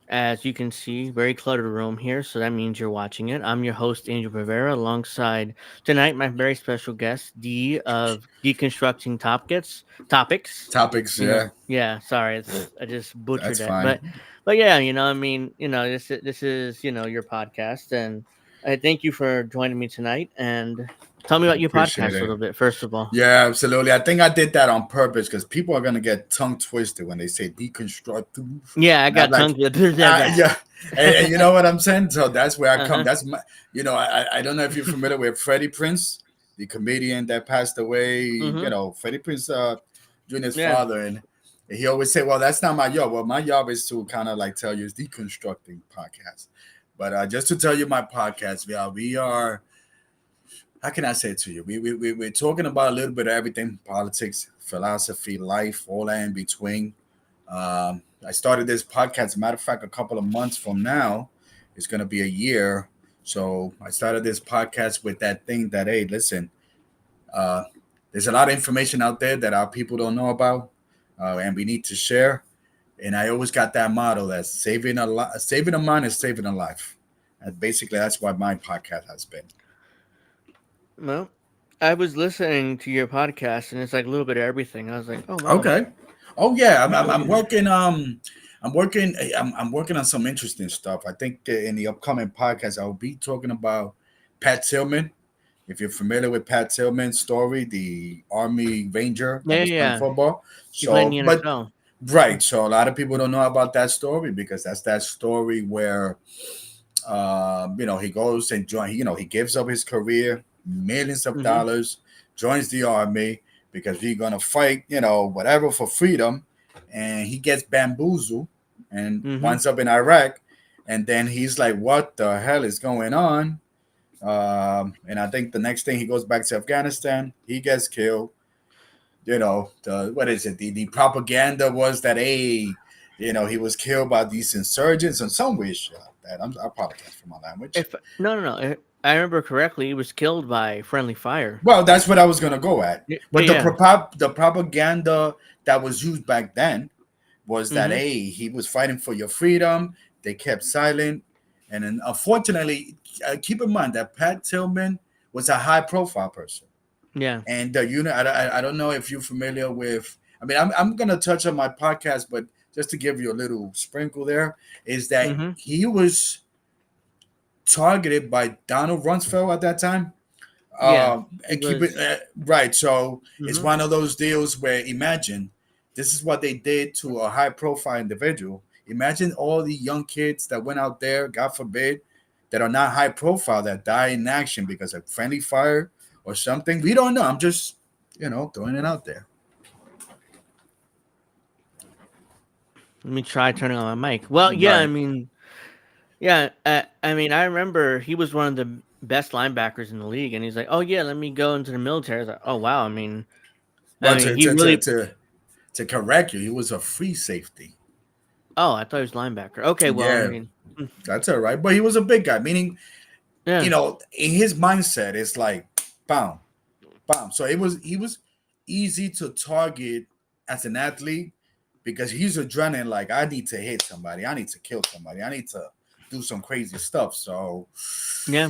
As you can see, very cluttered room here, so that means you're watching it. I'm your host, Angel Rivera, alongside tonight my very special guest, D of Deconstructing Topics. Topics, yeah, Yeah. Sorry, I just butchered that's that, fine. but yeah, this is your podcast, and I thank you for joining me tonight. And tell me about your Appreciate podcast a it. little bit, first of all. Yeah, absolutely. I think I did that on purpose because people are gonna get tongue twisted when they say deconstructive, Yeah, I and I'm got like, tongue. Uh yeah, and you know what I'm saying. So that's where I come. huh. That's my, I don't know if you're familiar with Freddie Prince, the comedian that passed away. Mm-hmm. Freddie Prince, Junior's Yeah. father, and he always say, "Well, that's not my job. Well, my job is to kind of like tell you it's deconstructing podcast." But just to tell you my podcast, yeah, we are, how can I say it to you? We're talking about a little bit of everything: politics, philosophy, life, all that in between. I started this podcast. As a matter of fact, a couple of months from now, it's going to be a year. So I started this podcast with that thing that, hey, listen, uh, there's a lot of information out there that our people don't know about, and we need to share. And I always got that motto that saving a mind is saving a life. And basically, that's what my podcast has been. Well, I was listening to your podcast, and it's like a little bit of everything. I was like, oh wow. Okay. Oh yeah, I'm working. I'm working on some interesting stuff. I think in the upcoming podcast, I'll be talking about Pat Tillman. If you're familiar with Pat Tillman's story, the Army Ranger that Yeah, was playing yeah. football. He played in So, the but NFL. right. So a lot of people don't know about that story because that's that story where, he goes and join. He gives up his career, millions of Mm-hmm. dollars, joins the army because he's gonna fight, whatever for freedom, and he gets bamboozled and Mm-hmm. winds up in Iraq, and then he's like, "What the hell is going on?" And I think the next thing he goes back to Afghanistan, he gets killed. The what is it? The propaganda was that he was killed by these insurgents and some weird shit like that. I apologize for my language. If no, no, no, I remember correctly, he was killed by friendly fire. Well, that's what I was gonna go at. Yeah, But the yeah. the propaganda that was used back then was that, Mm-hmm. hey, he was fighting for your freedom. They kept silent, and then unfortunately, keep in mind that Pat Tillman was a high profile person. Yeah. And I don't know if you're familiar with. I mean, I'm gonna touch on my podcast, but just to give you a little sprinkle there, is that Mm-hmm. he was targeted by Donald Rumsfeld at that time. Yeah. He And keep it was. right. So it's Mm-hmm. one of those deals where imagine this is what they did to a high profile individual. Imagine all the young kids that went out there, God forbid, that are not high profile that die in action because of friendly fire or something. We don't know. I'm just, throwing it out there. Let me try turning on my mic. Well, yeah. I Right. mean, yeah. I mean, I remember he was one of the best linebackers in the league, and he's like, "Oh yeah, let me go into the military." I was like, "Oh wow." I Well, mean, to he to to really. to, to correct you, he was a free safety. Oh, I thought he was linebacker. Okay, well, I Yeah, mean, that's all right. But he was a big guy, meaning, yeah. in his mindset, it's like, bam, bam. So he was easy to target as an athlete because he's adrenaline. Like, I need to hit somebody, I need to kill somebody, I need to do some crazy stuff. So, Yeah.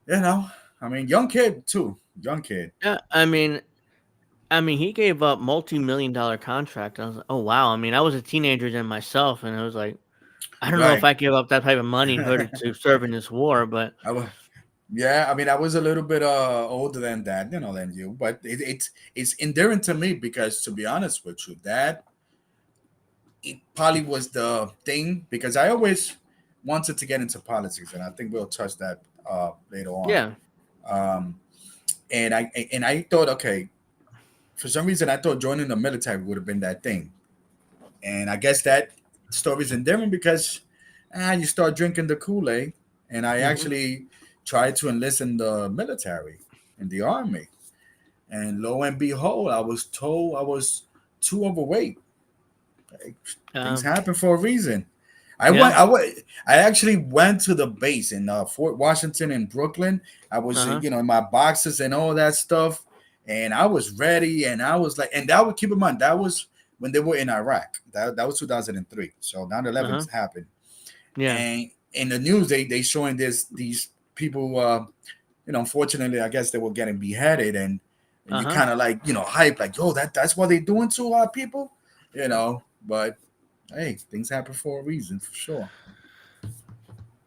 you know, I mean, young kid too, young kid. Yeah, I mean, he gave up multi-million-dollar contract. I was like, "Oh wow." I mean, I was a teenager then myself, and I was like, I don't know if Right. I give up that type of money in order to serve in this war, but I was, yeah. I mean, I was a little bit older than that, than you, but it's endearing to me because, to be honest with you, that it probably was the thing because I always wanted to get into politics, and I think we'll touch that later on. yeah. Um, and I thought, okay, for some reason, I thought joining the military would have been that thing, and I guess that story's endearing because you start drinking the Kool Aid, and I Mhm. actually tried to enlist in the military, in the army, and lo and behold, I was told I was too overweight. Like, things Um, happen for a reason. I yeah. went. I actually went to the base in Fort Washington in Brooklyn. I was, Uh-huh. in my boxes and all that stuff, and I was ready. And I was like, and that would keep in mind that was when they were in Iraq. That was 2003. So 9/11 Uh-huh. happened, Yeah. And in the news, they showing these people. Unfortunately, I guess they were getting beheaded, and you Uh-huh. kind of like hype like, yo, that's what they doing to our people, But hey, things happen for a reason, for sure.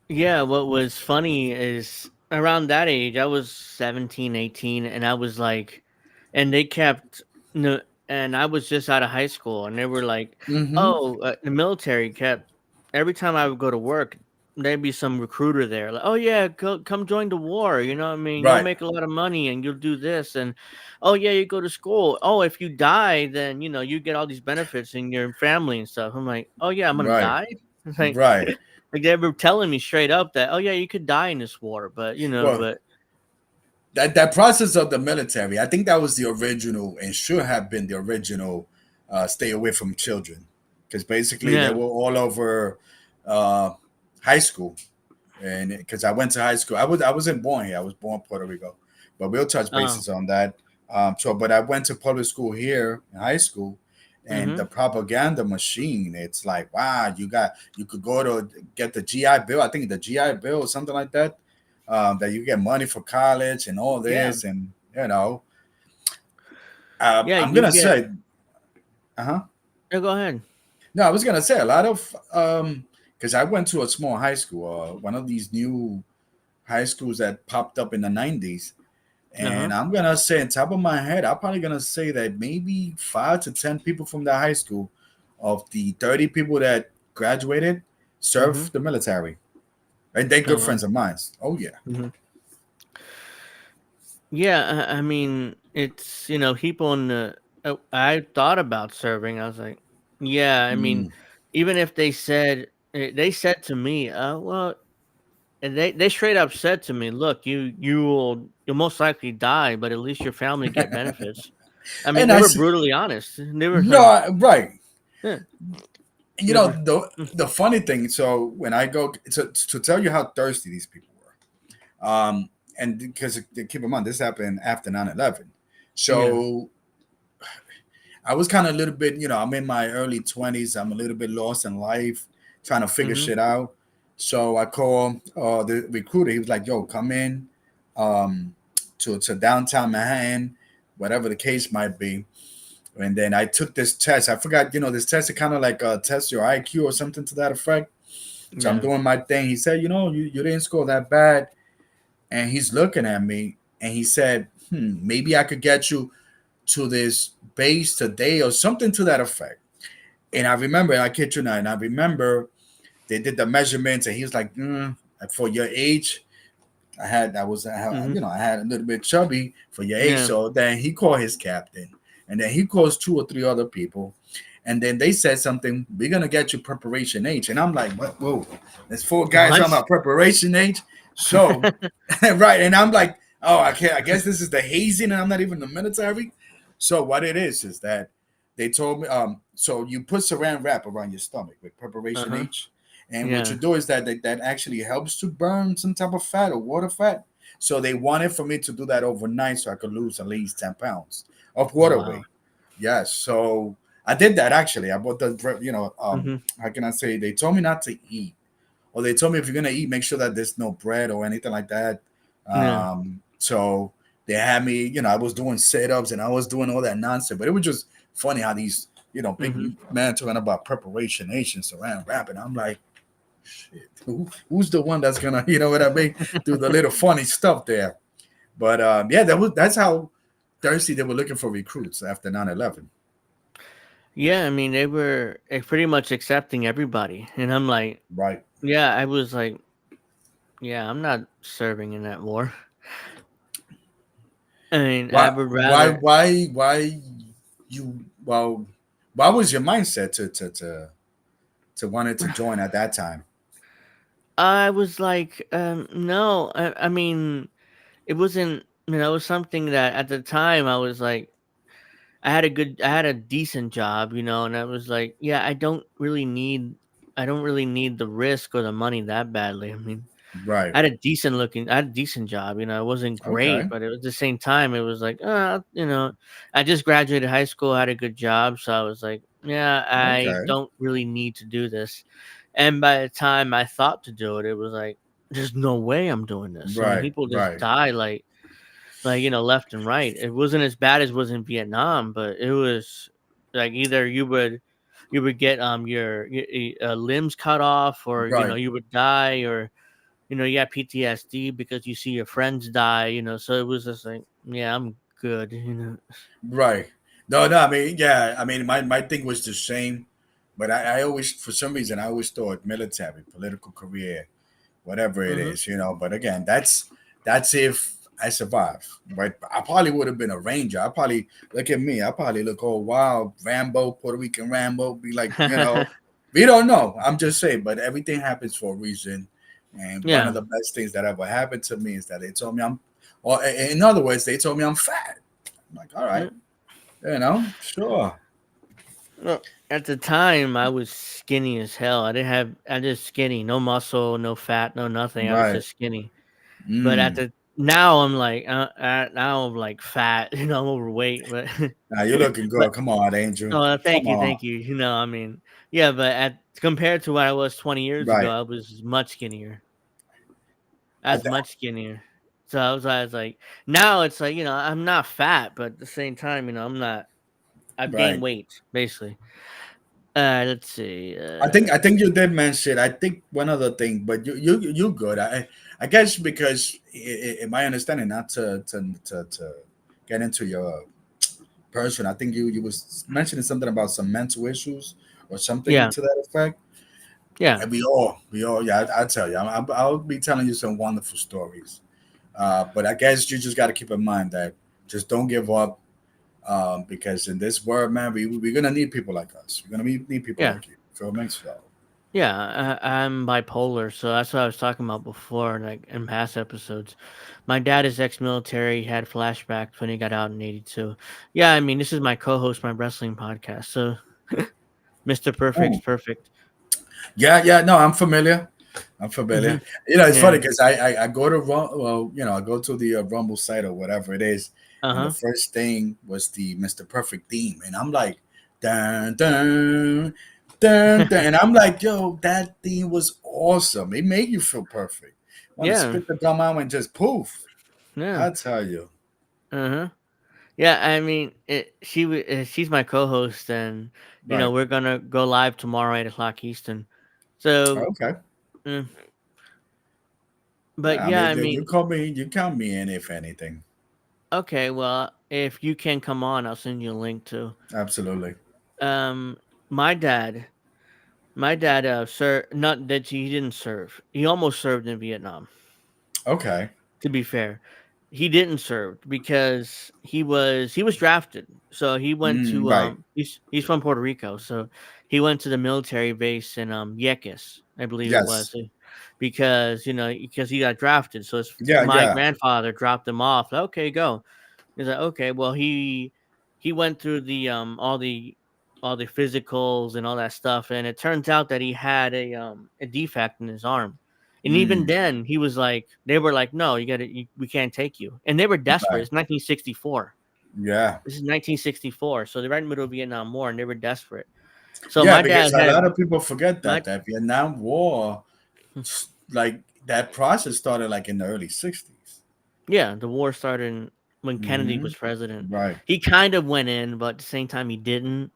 Yeah, what was funny is around that age, I was 17, 18, and I was like, and they kept, no, and I was just out of high school, and they were like, Mm-hmm. oh, the military kept, every time I would go to work, there'd be some recruiter there, like, oh, yeah, come join the war. You know what I mean? You'll Right, make a lot of money and you'll do this. And, oh, yeah, you go to school. Oh, if you die, then, you get all these benefits in your family and stuff. I'm like, oh, yeah, I'm going to right, die. Like, right. like they were telling me straight up that, oh yeah, you could die in this war, but Well, but that process of the military, I think that was the original and should have been the original. Stay away from children, because basically they yeah, were all over uh, high school. And because I went to high school, I wasn't born here. I was born in Puerto Rico, but we'll touch oh, bases on that. But I went to public school here in high school, and mm-hmm, the propaganda machine. It's like, wow, you could go to get the GI Bill. I think the GI Bill or something like that. That you get money for college and all yeah, this, and yeah, I'm you gonna get. say, uh huh. No, go ahead. No, I was gonna say a lot of because I went to a small high school, one of these new high schools that popped up in the 90s. Uh huh. And I'm gonna say, on top of my head, I'm probably gonna say that maybe 5 to 10 people from that high school, of the 30 people that graduated, Mm-hmm. served the military, and they're Oh good wow. friends of mine. Oh yeah. Mm-hmm. Yeah, I mean, it's people in the. I thought about serving. I was like, yeah, I mean, Mm. even if they said to me, well, and they straight up said to me, look, you'll most likely die, but at least your family get benefits. I mean, And they I were said, brutally honest. They were no, like, right. yeah, You they know were. the funny thing. So when I go to tell you how thirsty these people were, and because keep in mind this happened after 9/11, Yeah. so I was kind of a little bit, I'm in my early 20s. I'm a little bit lost in life, trying to figure Mhm. shit out. So I call the recruiter. He was like, yo, come in um, to downtown Manhattan, whatever the case might be. And then I took this test. I forgot, this test is kind of like test your IQ or something to that effect. So I'm Yeah. doing my thing. He said, you didn't score that bad. And he's looking at me and he said, maybe I could get you to this base today or something to that effect. And I remember, I kid you not, and I remember they did the measurements, and he was like, for your age, Mhm. I had a little bit chubby for your age. Yeah. So then he called his captain, and then he calls 2 or 3 other people. And then they said something, we're going to get you preparation H. And I'm like, what? Whoa, there's 4 guys talking What? about preparation H. So, right. And I'm like, oh, I can't, I guess this is the hazing and I'm not even in the military. So what it is that they told me, so you put saran wrap around your stomach with preparation Uh-huh. H. And what you Yeah. do is that actually helps to burn some type of fat or water fat. So they wanted for me to do that overnight so I could lose at least 10 pounds of Oh, water wow. weight. Yes. So I did that actually. I bought Mhm. how can I say? They told me not to eat, or they told me if you're gonna eat, make sure that there's no bread or anything like that. Yeah. So they had me, I was doing sit-ups and I was doing all that nonsense, but it was just funny how these, big Mhm. man talking about preparation nations around rapping. I'm like, shit, who's the one that's gonna, you know what I mean, do the little funny stuff there. But yeah, that's how thirsty they were looking for recruits after 9/11. Yeah, I mean, they were pretty much accepting everybody, and I'm like, Right. yeah, I was like, yeah, I'm not serving in that war. I mean, I Why would why rather. why why you well why was your mindset to wanted to join at that time? I was like, no, I mean, it wasn't. It was something that at the time I was like, I had a decent job, and I was like, yeah, I don't really need the risk or the money that badly. I mean, Right. I had a decent job, it wasn't great, Okay. but at the same time, it was like, I just graduated high school, had a good job, so I was like, yeah, I Okay. don't really need to do this. And by the time I thought to do it, it was like, there's no way I'm doing this. I mean, Right, people just right, die like left and right. It wasn't as bad as it was in Vietnam, but it was like either you would get your limbs cut off, or right, you would die, or you got PTSD because you see your friends die. So it was just like, yeah, I'm good. right. No, no. I mean, yeah. I mean, my thing was the same, but I always, for some reason, I always thought military, political career, whatever it Hmm. is, But again, that's if I survive. But I probably would have been a ranger. I probably look at me. I probably look all wild, Rambo, Puerto Rican Rambo. Be like, we don't know. I'm just saying. But everything happens for a reason. And one of Yeah. the best things that ever happened to me is that they told me or in other words, they told me I'm fat. I'm like, all right, Yeah. sure, Well, at the time, I was skinny as hell. I just skinny, no muscle, no fat, no nothing. I was right. just skinny. But Mm. now now I'm like fat. I'm overweight. But Now you're looking but good. Come on, Angel. oh, Come on. thank you. I mean, yeah. But compared to what I was 20 years ago, Right. I was much skinnier. I I, was much skinnier. So I was like, now it's like I'm not fat, but at the same time, I'm not. I've gained right. weight basically. Let's see. I think you did mention. I think one other thing, but you good. I guess because in my understanding, not to get into your person, I think you was mentioning something about some mental issues or something Yeah, to that effect. yeah, And we all, yeah. I tell you, I'll be telling you some wonderful stories. But I guess you just got to keep in mind that just don't give up. Because in this world, man, we're gonna need people like us. We're gonna need people yeah. like you. Feel me? So. Yeah, I'm bipolar, so that's what I was talking about before, like in past episodes. My dad is ex-military, had flashbacks when he got out in '82. Yeah, I mean, this is my co-host, my wrestling podcast. So, Mr. Perfect's Oh. perfect. Yeah, yeah, no, I'm familiar. I'm Hmm. familiar. It's funny Yeah. because I go to I go to the Rumble site or whatever it is, Uh and the huh. first thing was the Mr. Perfect theme, and I'm like, dun dun dun dun, and I'm like, yo, that theme was awesome. It made you feel perfect. Want to Yeah. spit the gum out and just poof. Yeah. I tell you, Uh huh. Yeah. I mean, she's my co-host, and right? we're gonna go live tomorrow 8 o'clock Eastern. So, Okay, mm, but yeah. I yeah, mean, I mean, you count me in if anything. okay. Well, if you can come on, I'll send you a link too. Absolutely. Um, my dad, sir, not that he didn't serve. He almost served in Vietnam. Okay. To be fair, he didn't serve because he was drafted. So he went Mm, to right. he's from Puerto Rico, so he went to the military base in Yequis, I believe it was, Yes. because he got drafted. So Yeah. my Yeah. grandfather dropped him off. Okay, go. He's like, okay, well, he went through the all the physicals and all that stuff, and it turns out that he had a defect in his arm. And even Mm, then, they were like, no, we can't take you. And they were desperate. right. It's 1964. Yeah. This is 1964, so they're right in the middle of Vietnam War, and they were desperate. So Yeah. my Because dad a had lot of people forget my that Vietnam War, like that process started like in the early '60s. yeah, the war started when Kennedy Hmm. was president. Right. He kind of went in, but at the same time, he didn't.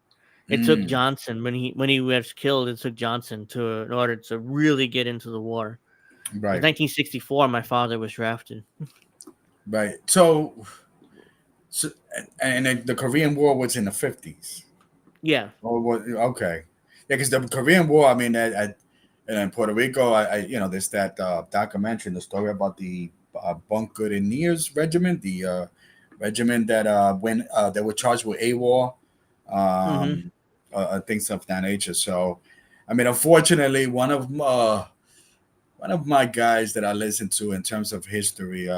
It took Mm, Johnson when he was killed. It took Johnson in order to really get into the war. Because right. 1964, my father was drafted. Right. So and the Korean War was in the '50s. Yeah. Oh, what? Okay. Yeah, because the Korean War. I mean, and in Puerto Rico, there's that documentary, the story about the Bunkerineers Regiment, the regiment that when they were charged with AWOL, Hmm. um, things of that nature. So, I mean, unfortunately, one of my guys that I listen to in terms of history,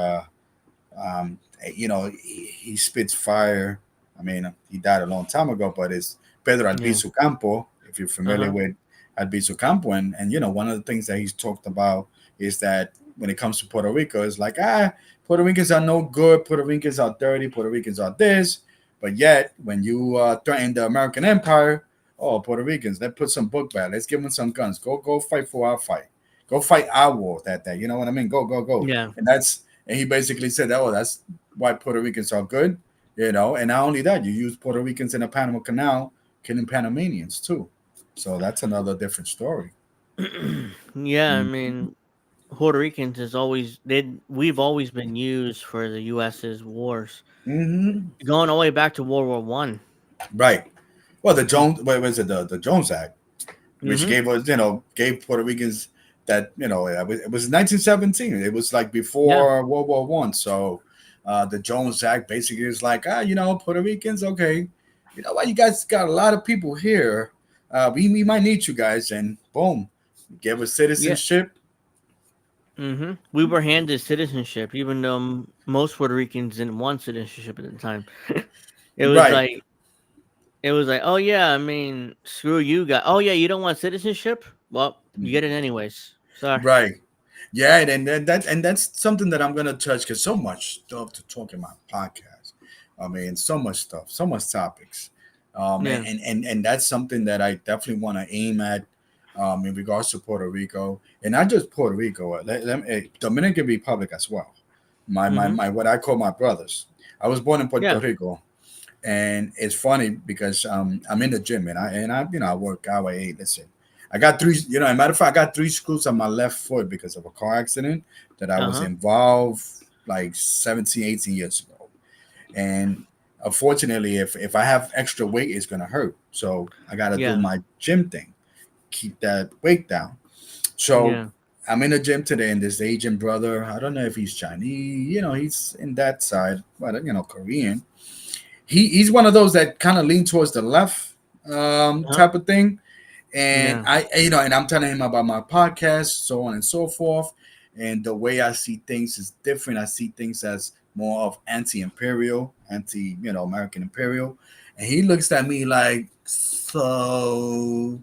he spits fire. I mean, he died a long time ago, but it's Pedro Yeah. Albizu Campo. If you're Uh familiar huh. with Albizu Campo, and one of the things that he's talked about is that when it comes to Puerto Rico, it's like Puerto Ricans are no good, Puerto Ricans are dirty, Puerto Ricans are this, but yet when you threaten the American Empire, Oh, Puerto Ricans, let's put some book back. Let's give them some guns. Go fight for our fight. Go fight our war that day. You know what I mean? Go. Yeah. And he basically said, oh, that's why Puerto Ricans are good. You know, and not only that, you use Puerto Ricans in the Panama Canal killing Panamanians too. So that's another different story. Yeah, I Mm. mean, Puerto Ricans is always they we've always been used for the U.S.'s wars, Mm-hmm. going all the way back to World War One. Right. Well, the Jones, what was it? The Jones Act, which Mm-hmm. gave us, gave Puerto Ricans that, it was 1917. It was like Yeah. before World War One. So the Jones Act basically is like, Puerto Ricans, okay, you know what, you guys got a lot of people here. We might need you guys, and boom, give us Yeah. citizenship. We were handed citizenship, even though most Puerto Ricans didn't want citizenship at the time. it was Right. like it was like, oh yeah, I mean, screw you guys. Oh yeah, you don't want citizenship? Well, you get it anyways. Sorry. Right. Yeah, and that's something that I'm gonna touch because so much stuff to talk in my podcast. I mean, so much stuff, so much topics, and Yeah. and that's something that I definitely want to aim at, in regards to Puerto Rico, and not just Puerto Rico, Dominican Republic as well. Mm-hmm. My what I call my brothers. I was born in Puerto Yeah. Rico, and it's funny because I'm in the gym and I I work out. Hey, listen, I got three. As a matter of fact, I got three screws on my left foot because of a car accident that I Uh was huh. involved like 17, 18 years ago. And unfortunately, if I have extra weight, it's gonna hurt. So I gotta do Yeah. my gym thing, keep that weight down. So Yeah. I'm in the gym today, and this Asian brother, I don't know if he's Chinese, he's in that side, but Korean. He's one of those that kind of lean towards the left, Uh huh. type of thing. And Yeah. and I'm telling him about my podcast, so on and so forth. And the way I see things is different. I see things as more of anti-imperial, American imperial. And he looks at me like, so,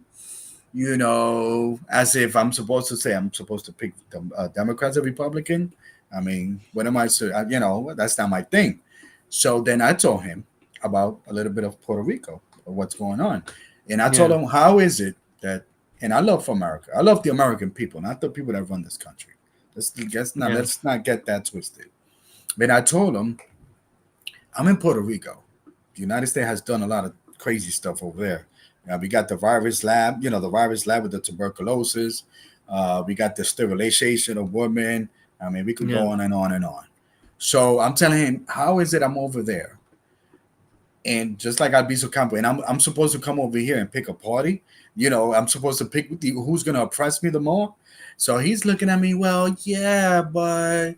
as if I'm supposed to say I'm supposed to pick the Democrats or Republican. I mean, what am I? That's not my thing. So then I told him about a little bit of Puerto Rico, what's going on, and I told Yeah. him how is it that, and I love America. I love the American people, not the people that run this country. Yeah. Let's not get that twisted. But I told him I'm in Puerto Rico. The United States has done a lot of crazy stuff over there. We got the virus lab, the virus lab with the tuberculosis. We got the sterilization of women. I mean, we could Yeah. go on and on and on. So I'm telling him, how is it I'm over there? And just like I'd be so confident, and I'm supposed to come over here and pick a party. I'm supposed to pick who's going to oppress me the more. So he's looking at me, well, yeah, but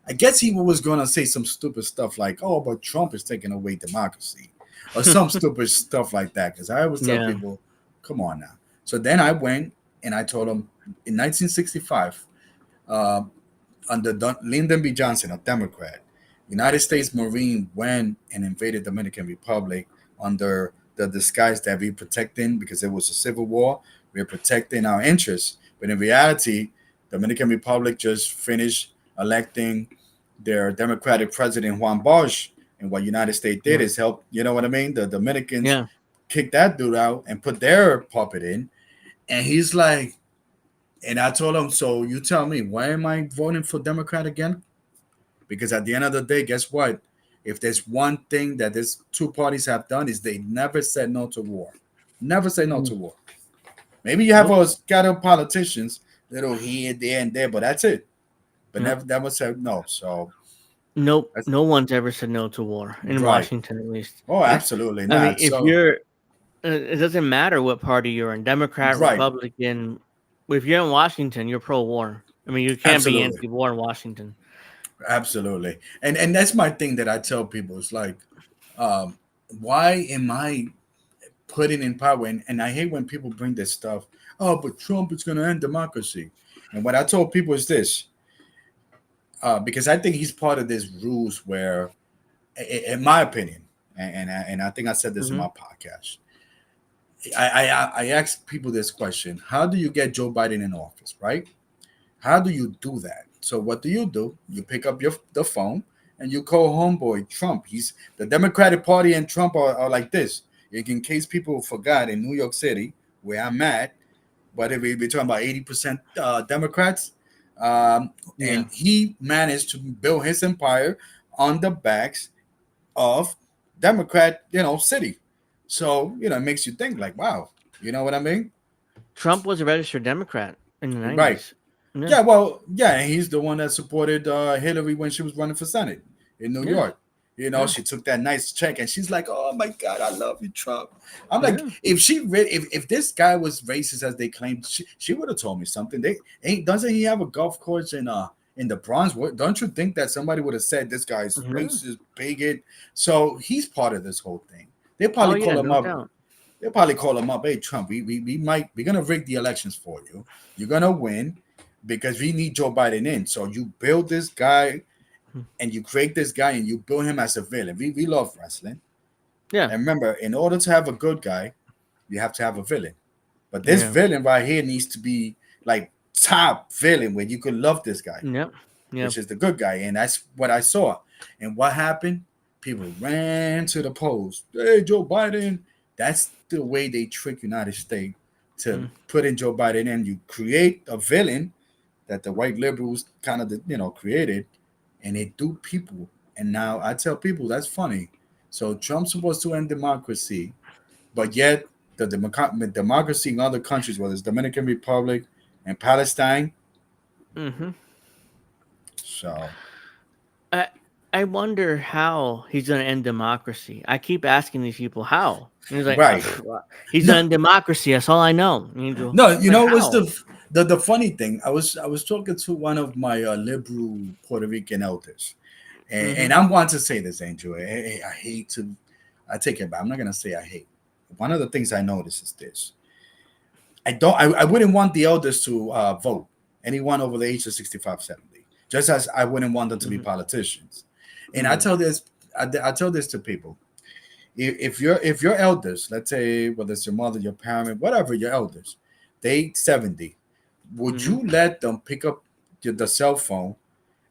I guess he was going to say some stupid stuff like, oh, but Trump is taking away democracy or some stupid stuff like that. Because I always tell Yeah. people, come on now. So then I went and I told him in 1965, uh, under Lyndon B. Johnson, a Democrat, United States Marine went and invaded Dominican Republic under the disguise that we're protecting because it was a civil war. We're protecting our interests. But in reality, Dominican Republic just finished electing their Democratic president Juan Bosch. And what United States did Yeah. is help, you know what I mean? The Dominicans Yeah. kicked that dude out and put their puppet in. And he's like, and I told him, so you tell me, why am I voting for Democrat again? Because at the end of the day, guess what? If there's one thing that these two parties have done is they never said no to war. Never say no Mm. to war. Maybe you have Nope. all scattered politicians, little here, there, and there, but that's it. But Yep. never said no. So Nope. that's No one's ever said no to war in right. Washington, at least. Oh, absolutely I mean, not. if So you're, it doesn't matter what party you're in, Democrat, right, Republican. If you're in Washington, you're pro-war. I mean, you can't be absolutely. anti-war in Washington. Absolutely. And that's my thing that I tell people. It's like, um, why am I putting in power? And I hate when people bring this stuff. Oh, but Trump is going to end democracy. And what I told people is this, because I think he's part of this rules where, in my opinion, and I think I said this in Hmm. my podcast. I ask people this question: how do you get Joe Biden in office? Right? How do you do that? So what do? You pick up the phone and you call homeboy Trump. He's the Democratic Party and Trump are like this. in case people forgot, in New York City, where I'm at, but if we're talking about 80% Democrats, Yeah. and he managed to build his empire on the backs of Democrat, city. So, it makes you think like, wow, you know what I mean? Trump was a registered Democrat in the Right. 90s. Yeah. Yeah, well, yeah, and he's the one that supported Hillary when she was running for Senate in New Yeah. York. Yeah. She took that nice check, and she's like, "Oh my God, I love you, Trump." I'm like, Yeah. if this guy was racist as they claimed, she would have told me something. They ain't doesn't he have a golf course in the Bronx? Don't you think that somebody would have said this guy's Yeah. racist, bigot? So he's part of this whole thing. They Oh probably yeah, call him no up. doubt. They'll probably call him up. Hey, Trump, we're gonna rig the elections for you. You're gonna win because we need Joe Biden in. So you build this guy and you create this guy and you build him as a villain. We love wrestling. Yeah. And remember, in order to have a good guy, you have to have a villain. But this Yeah. villain right here needs to be like top villain where you could love this guy, Yep. Yep. which is the good guy. And that's what I saw. And what happened? People ran to the polls. Hey, Joe Biden. That's the way they trick United States to Mm. put in Joe Biden, and you create a villain that the white liberals kind of created, and they do people. And now I tell people that's funny. So Trump's supposed to end democracy, but yet the democracy in other countries, whether it's Dominican Republic and Palestine. Hmm. So I I wonder how he's going to end democracy. I keep asking these people how. And he's like, right. he's No, going to end democracy. That's all I know. And you go, no, like, what's how? the funny thing? I was talking to one of my liberal Puerto Rican elders, and Hmm. I'm going to say this, Angel. I hate to, I take it back. I'm not gonna say I hate. One of the things I notice is this: I wouldn't want the elders to vote anyone over the age of 65, 70. Just as I wouldn't want them to be Hmm. politicians. And I Yeah. tell this, I tell this to people: if your elders, let's say whether it's your mother, your parent, whatever, your elders, they 70, would Hmm. you let them pick up the cell phone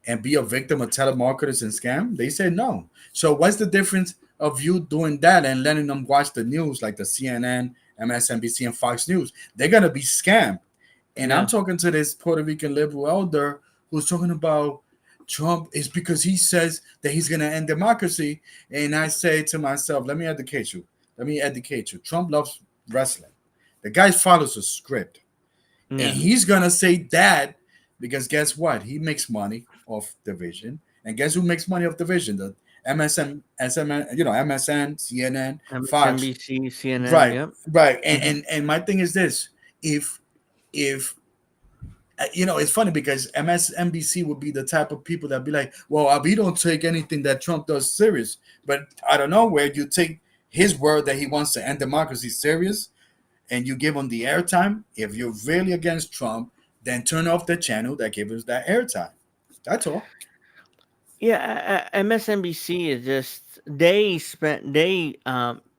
and be a victim of telemarketers and scam? They said no. So what's the difference of you doing that and letting them watch the news like the CNN, MSNBC, and Fox News? They're gonna be scammed. And I'm Yeah. talking to this Puerto Rican liberal elder who's talking about Trump is because he says that he's gonna end democracy. And I say to myself, let me educate you. Let me educate you. Trump loves wrestling. The guy follows a script. And Yeah. he's gonna say that because guess what? He makes money off division. And guess who makes money off division? The MSN, SMN, MSN, CNN, Fox. MSNBC, CNN. Right, Yep. right. And Hmm. and, and my thing is this: if it's funny because MSNBC would be the type of people that be like, well, we don't take anything that Trump does serious. But I don't know where you take his word that he wants to end democracy serious and you give him the airtime. If you're really against Trump, then turn off the channel that gives us that airtime. That's all. Yeah. MSNBC is just,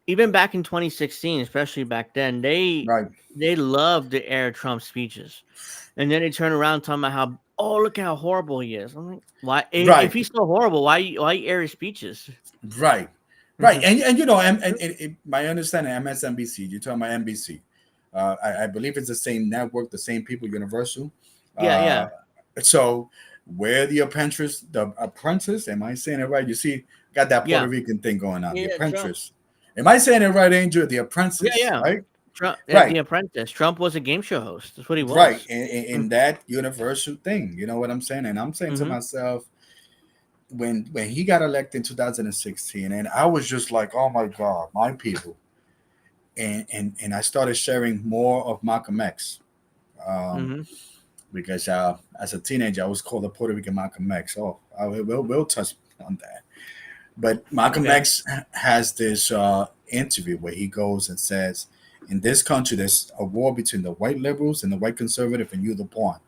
even back in 2016, especially back then, Right, they loved to air Trump speeches. And then they turn around talking about how, oh, look how horrible he is. I'm like, why? If right, he's so horrible, why you air his speeches? right, right. Hmm. And my understanding, MSNBC, you're talking about NBC. I believe it's the same network, the same people, Universal. Yeah, Uh, yeah, so where the apprentice, am I saying it right? You see, got that Puerto yeah, Rican thing going on. The yeah. Trump. apprentice. Am I saying it right, Angel? The Yeah, apprentice, yeah. right? Trump at Right. The Apprentice. Trump was a game show host. That's what he Right, was. in that universal thing, you know what I'm saying? And I'm saying to Mm-hmm. myself, when he got elected in 2016, and I was just like, oh my God, my people. And I started sharing more of Malcolm X. Um, Mm-hmm. because as a teenager, I was called the Puerto Rican Malcolm X. Oh, we'll touch on that. But Malcolm Okay. X has this interview where he goes and says, in this country, there's a war between the white liberals and the white conservative, and you're the pawn.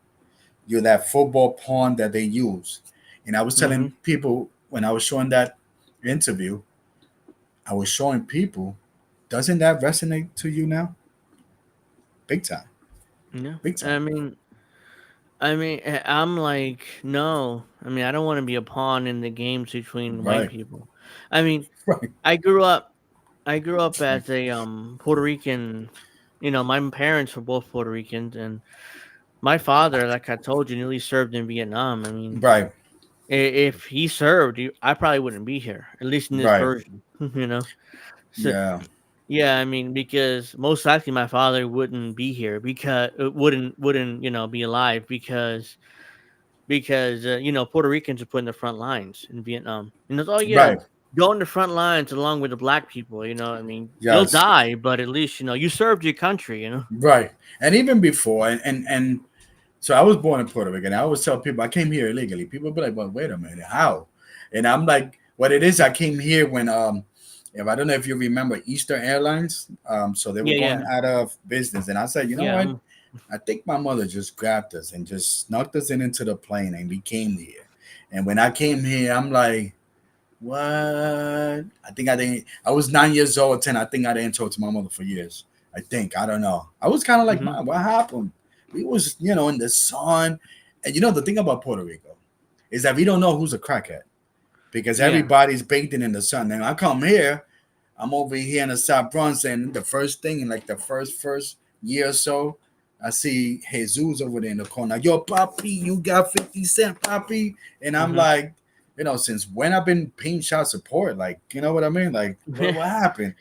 You're that football pawn that they use. And I was Mm-hmm. telling people when I was showing that interview, I was showing people, doesn't that resonate to you now? Big time. Yeah. Big time. I'm like, no. I don't want to be a pawn in the games between white Right. people. I mean, Right. I grew up. I grew up as a Puerto Rican. You know, my parents were both Puerto Ricans, and my father, like I told you, nearly served in Vietnam. I mean, Right, if he served, I probably wouldn't be here, at least in this right, version. You know, so yeah, yeah, I mean, because most likely my father wouldn't be here because wouldn't be alive because Puerto Ricans are put in the front lines in Vietnam. And it's oh yeah, right, go in the front lines along with the black people. I mean, you'll yes, die, but at least you served your country. right. And even before, and so I was born in Puerto Rico, and I always tell people I came here illegally. People be like, "Well, wait a minute, how?" And I'm like, "What it is? I came here when if I don't know if you remember Eastern Airlines, so they were Yeah, going yeah, out of business, and I said, you know yeah. what? I think my mother just grabbed us and just snuck us into the plane, and we came here. And when I came here, I'm like, what? I think I didn't. I was 9 years old, 10. I think I didn't talk to my mother for years. I think I don't know. I was kind of like, Hmm. "Man, what happened?" We was, in the sun, and the thing about Puerto Rico is that we don't know who's a crackhead because Yeah. everybody's bathing in the sun. And I come here, I'm over here in the South Bronx, and the first thing in like the first year or so, I see Jesus over there in the corner. Yo, Papi, you got 50 cent, Papi, and I'm Hmm. like, since when I've been paying child support, like, you know what I mean? Like, what happened?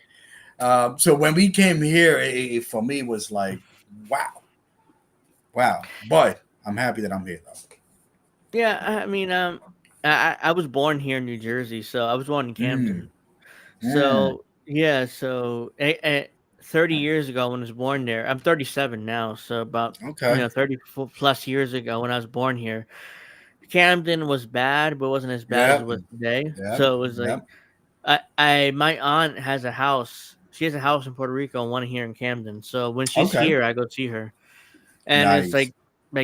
So when we came here, for me was like, wow, wow. But I'm happy that I'm here though. Yeah, I mean, I was born here in New Jersey, so I was born in Mm, Camden. mm, So yeah, so 30 years ago when I was born there, I'm 37 now, so about okay. 30 plus years ago when I was born here, Camden was bad, but wasn't as bad as it Yep. was today. Yep. So it was like Yep. my aunt has a house. She has a house in Puerto Rico and one here in Camden. So when she's Okay. here, I go see her, and it's Nice. like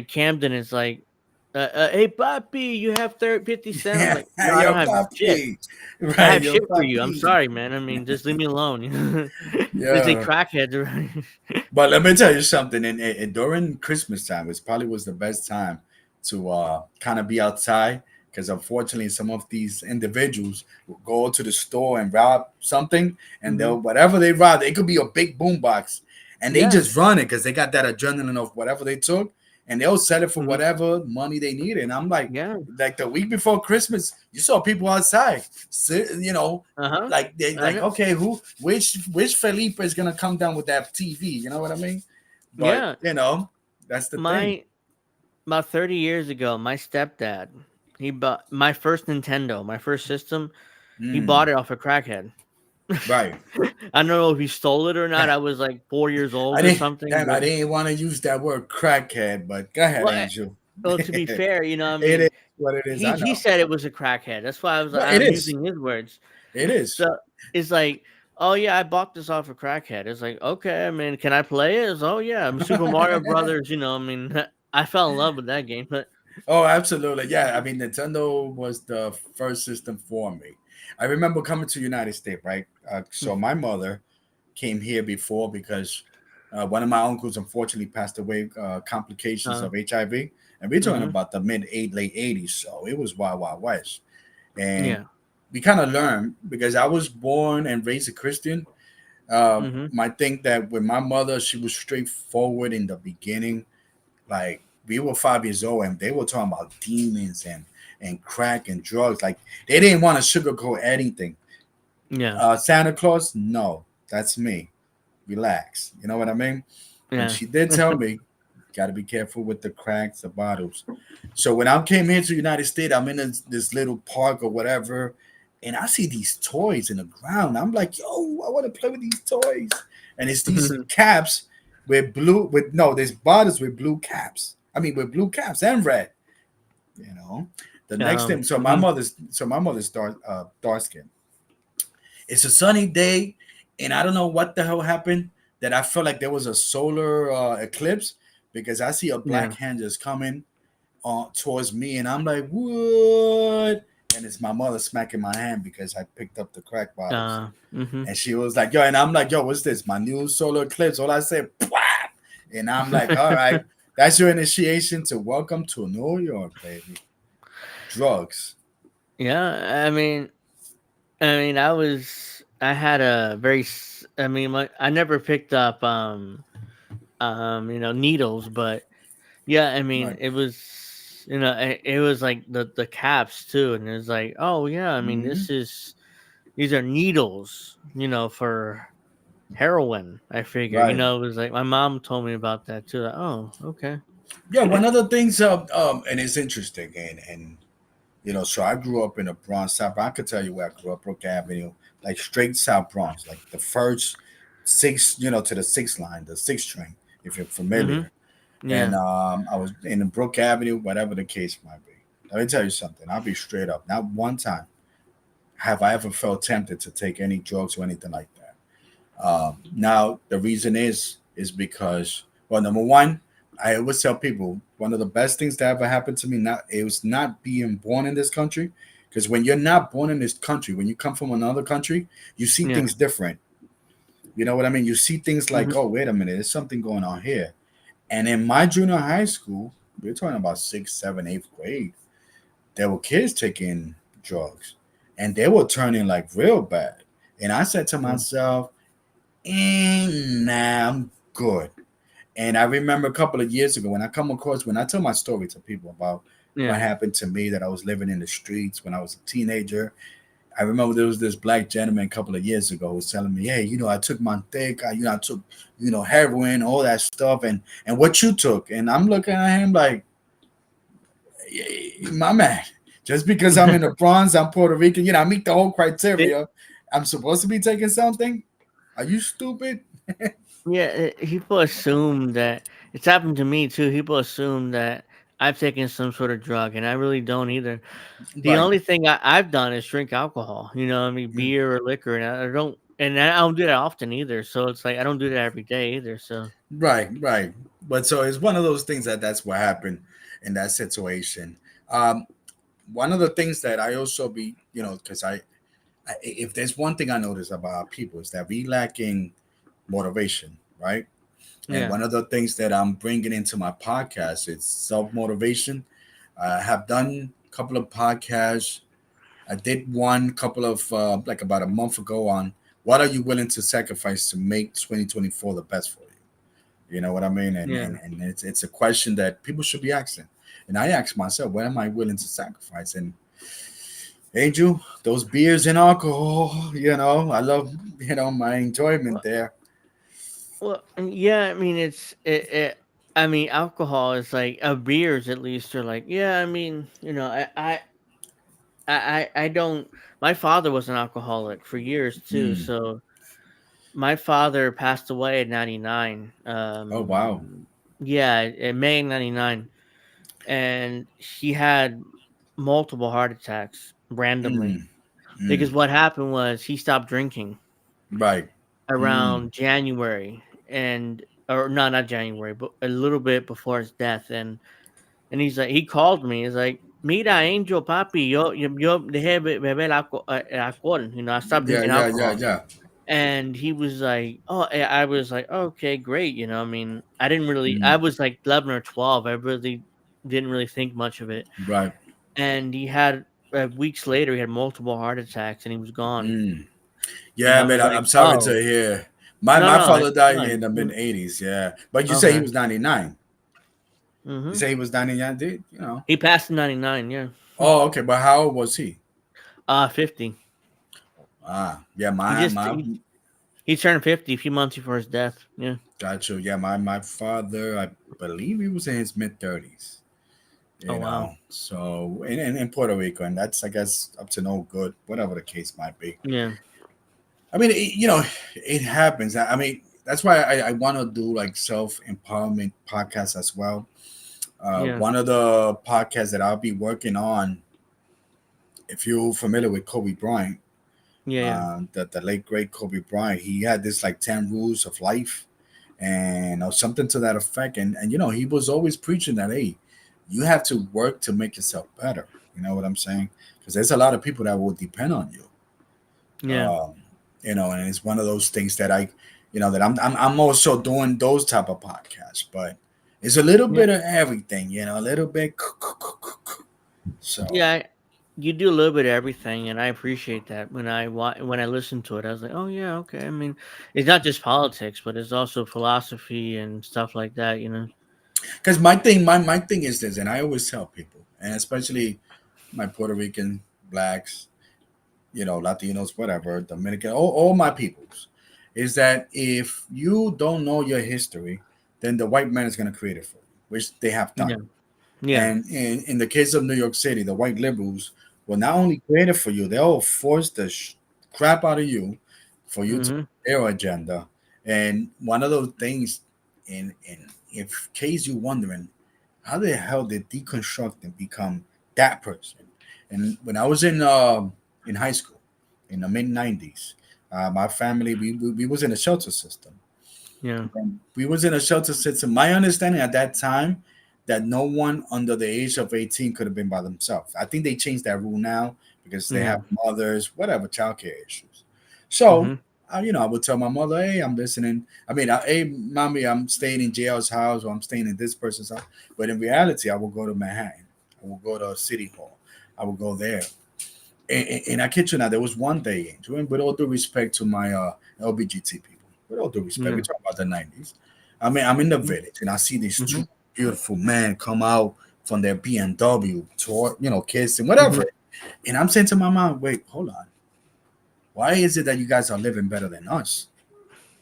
Camden is like, hey, Papi, you have 50 cent. I'm Yeah, like, no, I don't yo, have shit. papi. I Right, have yo, shit for you. I'm papi. sorry, man. I mean, just leave me alone. There's a Yeah. crackheads around. But let me tell you something. And during Christmas time, it probably was the best time to kind of be outside because unfortunately, some of these individuals will go to the store and rob something, and Hmm. they'll whatever they rob, it could be a big boombox, and they Yeah. just run it because they got that adrenaline of whatever they took, and they'll sell it for Hmm. whatever money they need. And I'm Yeah. like the week before Christmas, you saw people outside, Uh huh. like they I like, know. okay, which Felipe is gonna come down with that TV? You know what I mean? But Yeah. that's the thing. My About 30 years ago, my stepdad, he bought my first Nintendo, my first system. He bought Mm, it off a crackhead. right. I don't know if he stole it or not. I was like 4 years I old or didn't something, damn, I but didn't want to use that word crackhead, but go ahead, well, Angel. well, to be fair, I It mean, is what it is. I he know. said it was a crackhead. That's why I was like, Well, it I'm is. using his words. It is. So it's like, oh yeah, I bought this off a crackhead. It's like, okay, I mean, can I play it? It's, oh yeah, I'm Super Mario Brothers. I mean, I fell in love with that game, but Oh, absolutely. Yeah. I mean, Nintendo was the first system for me. I remember coming to United States, right? So my mother came here before because one of my uncles unfortunately passed away, complications uh, of HIV. And we're talking mm-hmm, about the late 80s. So it was Wild Wild West. And yeah, we kind of learned because I was born and raised a Christian. mm-hmm, I think that with my mother, she was straightforward in the beginning. Like we were 5 years old and they were talking about demons and crack and drugs. Like they didn't want to sugarcoat anything. yeah, Santa Claus, no, that's me. Relax. You know what I mean? And yeah, she did tell me, got to be careful with the cracks, the bottles. So when I came here to the United States, I'm in this little park or whatever, and I see these toys in the ground. I'm like, yo, I want to play with these toys. And it's these caps with blue, with no, there's bottles with blue caps. I mean, with blue caps and red. You know, the next thing. So my mhm, mother's dark skin. It's a sunny day, and I don't know what the hell happened that I felt like there was a solar eclipse because I see a black yeah, hand just coming towards me, and I'm like, what? And it's my mother smacking my hand because I picked up the crack bottles. mhm. And she was like, yo, and I'm like, yo, what's this? My new solar eclipse. All I said, "Pwah!" And I'm like, all right, that's your initiation to welcome to New York, baby. Drugs. Yeah, I mean, I had a I mean, I never picked up needles, but yeah, I mean, Right. it was, it was like the caps too, and it was like, oh yeah, I mean, Hmm. these are needles, for heroin. I figure, Right. it was like my mom told me about that too. Like, oh, okay. Yeah. One of the things, and it's interesting, and so I grew up in the Bronx South. I could tell you where I grew up, Brook Avenue, like straight South Bronx, like the first six, to the sixth line, the sixth train, if you're Mm-hmm. familiar. And Yeah. I was in the Brook Avenue, whatever the case might be. Let me tell you something. I'll be straight up. Not one time have I ever felt tempted to take any drugs or anything like that. Now the reason is because, well, number one, I always tell people one of the best things that ever happened to me, not it was not being born in this country, because when you're not born in this country, when you come from another country, you see Yeah. things different. You know what I mean? You see things Mm-hmm. like, oh, wait a minute, there's something going on here. And in my junior high school, we're talking about sixth, seventh, eighth grade, there were kids taking drugs, and they were turning like real bad. And I said to Yeah. myself, nah, I'm good. And I remember a couple of years ago when I tell my story to people about what Yeah. happened to me, that I was living in the streets when I was a teenager. I remember there was this black gentleman a couple of years ago who was telling me, hey, I took Manteca, I took, heroin, all that stuff, and what you took. And I'm looking at him like, my man, just because I'm in the Bronx, I'm Puerto Rican, I meet the whole It- criteria. I'm supposed to be taking something? Are you stupid? yeah. People assume that it's happened to me too. People assume that I've taken some sort of drug, and I really don't either. The Right. only thing I've done is drink alcohol. I mean, beer or liquor, and I don't do that often either. So it's like I don't do that every day either. So Right, right. But so it's one of those things that's what happened in that situation. Um, One of the things that I also be, because if there's one thing I notice about people is that we lacking motivation, right? And yeah, one of the things that I'm bringing into my podcast is self motivation. I have done a couple of podcasts. I did one couple of like about a month ago on what are you willing to sacrifice to make 2024 the best for you. You know what I mean? And yeah. and, and it's a question that people should be asking. And I ask myself, what am I willing to sacrifice? And Angel, those beers and alcohol, I love, my enjoyment there. Yeah. I mean, I mean, alcohol is like beers at least are like yeah. I mean, I don't. My father was an alcoholic for years too. Mm. So my father passed away at 99. Oh wow. Yeah, in May '99, and he had multiple heart attacks randomly Mm. because Mm. what happened was he stopped drinking Right. Mm. around January and or no, not January, but a little bit before his death, and he's like he called me. He's like, "Mira, Angel, papi, yo dejé beber alcohol. I stopped Yeah, drinking yeah, yeah, alcohol." yeah. And he was like, "Oh," I was like, "Okay, great." I mean, I didn't really. I Mm. was like 11 or 12. I really didn't really think much of it. Right. And he had weeks later, he had multiple heart attacks, and he was gone. Mm. And Yeah, I man, was like, I'm sorry to "Oh, hear. My no, my no, father it's died in fine." the mid '80s. Yeah, but you say he Okay. was 99. You Mm-hmm. say he was 99, dude. He passed in '99. Yeah. Oh, okay. But how old was he? 50. Yeah. He My just my he turned 50 a few months before his death. Yeah. got you. Yeah, my father. I believe he was in his mid 30s. Oh wow. So in Puerto Rico, and that's I guess up to no good, whatever the case might be. Yeah. I mean, it happens. I mean, that's why I want to do like self empowerment podcasts as well. Yeah. One of the podcasts that I'll be working on, if you're familiar with Kobe Bryant, Yeah. Yeah. the late great Kobe Bryant, he had this like 10 rules of life, and something to that effect. And he was always preaching that, hey, you have to work to make yourself better. You know what I'm saying? Because there's a lot of people that will depend on you. Yeah. Um, and it's one of those things that that I'm also doing those type of podcasts, but it's a little Yeah. bit of everything, a little bit. So Yeah. you do a little bit of everything, and I appreciate that. When I listened to it, I was like, oh yeah, okay. I mean, it's not just politics, but it's also philosophy and stuff like that. You know. Because my thing is this, and I always tell people, and especially my Puerto Rican blacks, Latinos, whatever, Dominican, all my peoples, is that if you don't know your history, then the white man is going to create it for you, which they have done. Yeah. Yeah. And in the case of New York City, the white liberals will not only create it for you, they'll force the crap out of you for you to Hmm. their agenda. And one of those things, in if case you wondering, how the hell did deconstruct and become that person? And when I was in high school in the mid 90s, my family we was in a shelter system. Yeah. And we was in a shelter system. My understanding at that time that no one under the age of 18 could have been by themselves. I think they changed that rule now because they have Yeah. mothers, whatever, childcare issues. So, Hmm. I would tell my mother, hey, I'm listening. I mean, hey, mommy, I'm staying in JL's house or I'm staying in this person's house. But in reality, I will go to Manhattan. I will go to City Hall. I will go there. And I kid you not, there was one day, with all due respect to my LBGT people, with all due respect, we Yeah. talk about the 90s. I mean, I'm in the village and I see these Hmm. two beautiful men come out from their BMW, tour, kids and Hmm. whatever. And I'm saying to my mom, wait, hold on. Why is it that you guys are living better than us?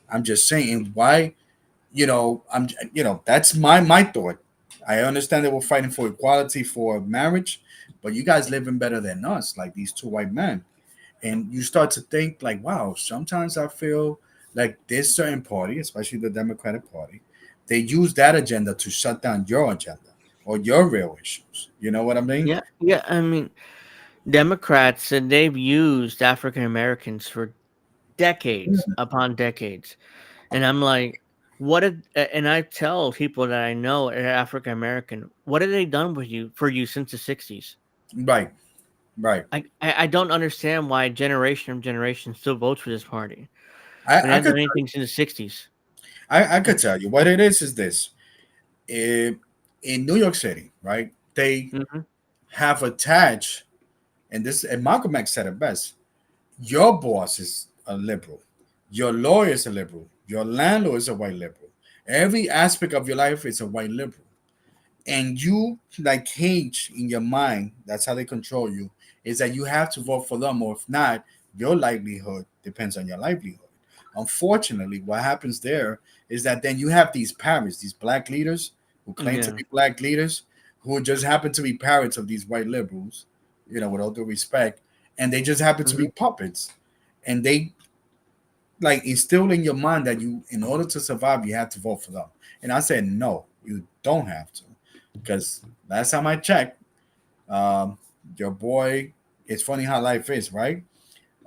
I'm just saying, why, that's my thought. I understand that we're fighting for equality for marriage, but you guys living better than us, like these two white men. And you start to think like, wow, sometimes I feel like this certain party, especially the Democratic Party, they use that agenda to shut down your agenda or your real issues. You know what I mean? Yeah. Yeah. I mean, Democrats, and they've used African Americans for decades upon decades. And I'm like, and I tell people that I know are African American, what have they done with you for you since the 60s? Right, right. I don't understand why generation of generation still votes for this party when they I haven't could done anything since the 60s. I could tell you what it is this. In, in New York City, right? They Mm-hmm. have attached, and Malcolm X said it best. Your boss is a liberal. Your lawyer is a liberal. Your landlord is a white liberal. Every aspect of your life is a white liberal. And you like cage in your mind, that's how they control you, is that you have to vote for them, or if not, your livelihood depends on your livelihood. Unfortunately, what happens there is that then you have these parents, these black leaders who claim to Yeah. be black leaders, who just happen to be parents of these white liberals, with all due respect, and they just happen to Hmm. be puppets. And they like instill in your mind that you, in order to survive, you have to vote for them. And I said, no, you don't have to. Because last time I checked, um, your boy, it's funny how life is, right?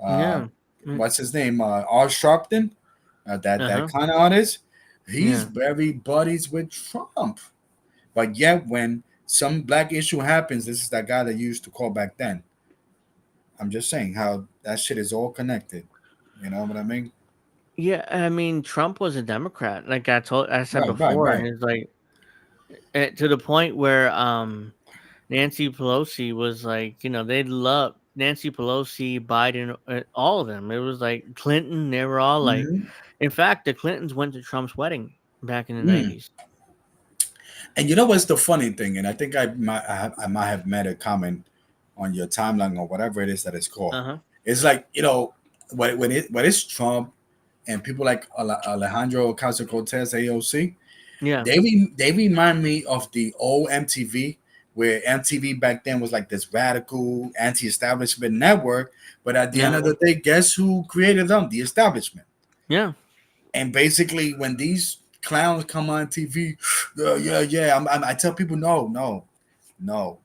Uh, Yeah. what's his name? R. Sharpton, that Uh-huh. kind of artist. He's Yeah. very buddies with Trump. But yet, when some black issue happens, this is that guy that you used to call back then. I'm just saying how that shit is all connected. You know what I mean? Yeah. I mean, Trump was a Democrat, like I said Right, right, before, and right. it's like to the point where Nancy Pelosi was like, they love Nancy Pelosi, Biden, all of them. It was like Clinton. They were all like, Mhm. in fact, the Clintons went to Trump's wedding back in the Mm. 90s. And you know what's the funny thing? And I think I might have made a comment on your timeline or whatever it is that it's called. Uh huh. It's like when it's Trump and people like Alejandro Ocasio Cortez AOC, Yeah. they remind me of the old MTV, where MTV back then was like this radical anti-establishment network. But at the end Yeah. of the day, guess who created them? The establishment. Yeah. And basically, when these clowns come on TV, yeah, I tell people, no, no, no,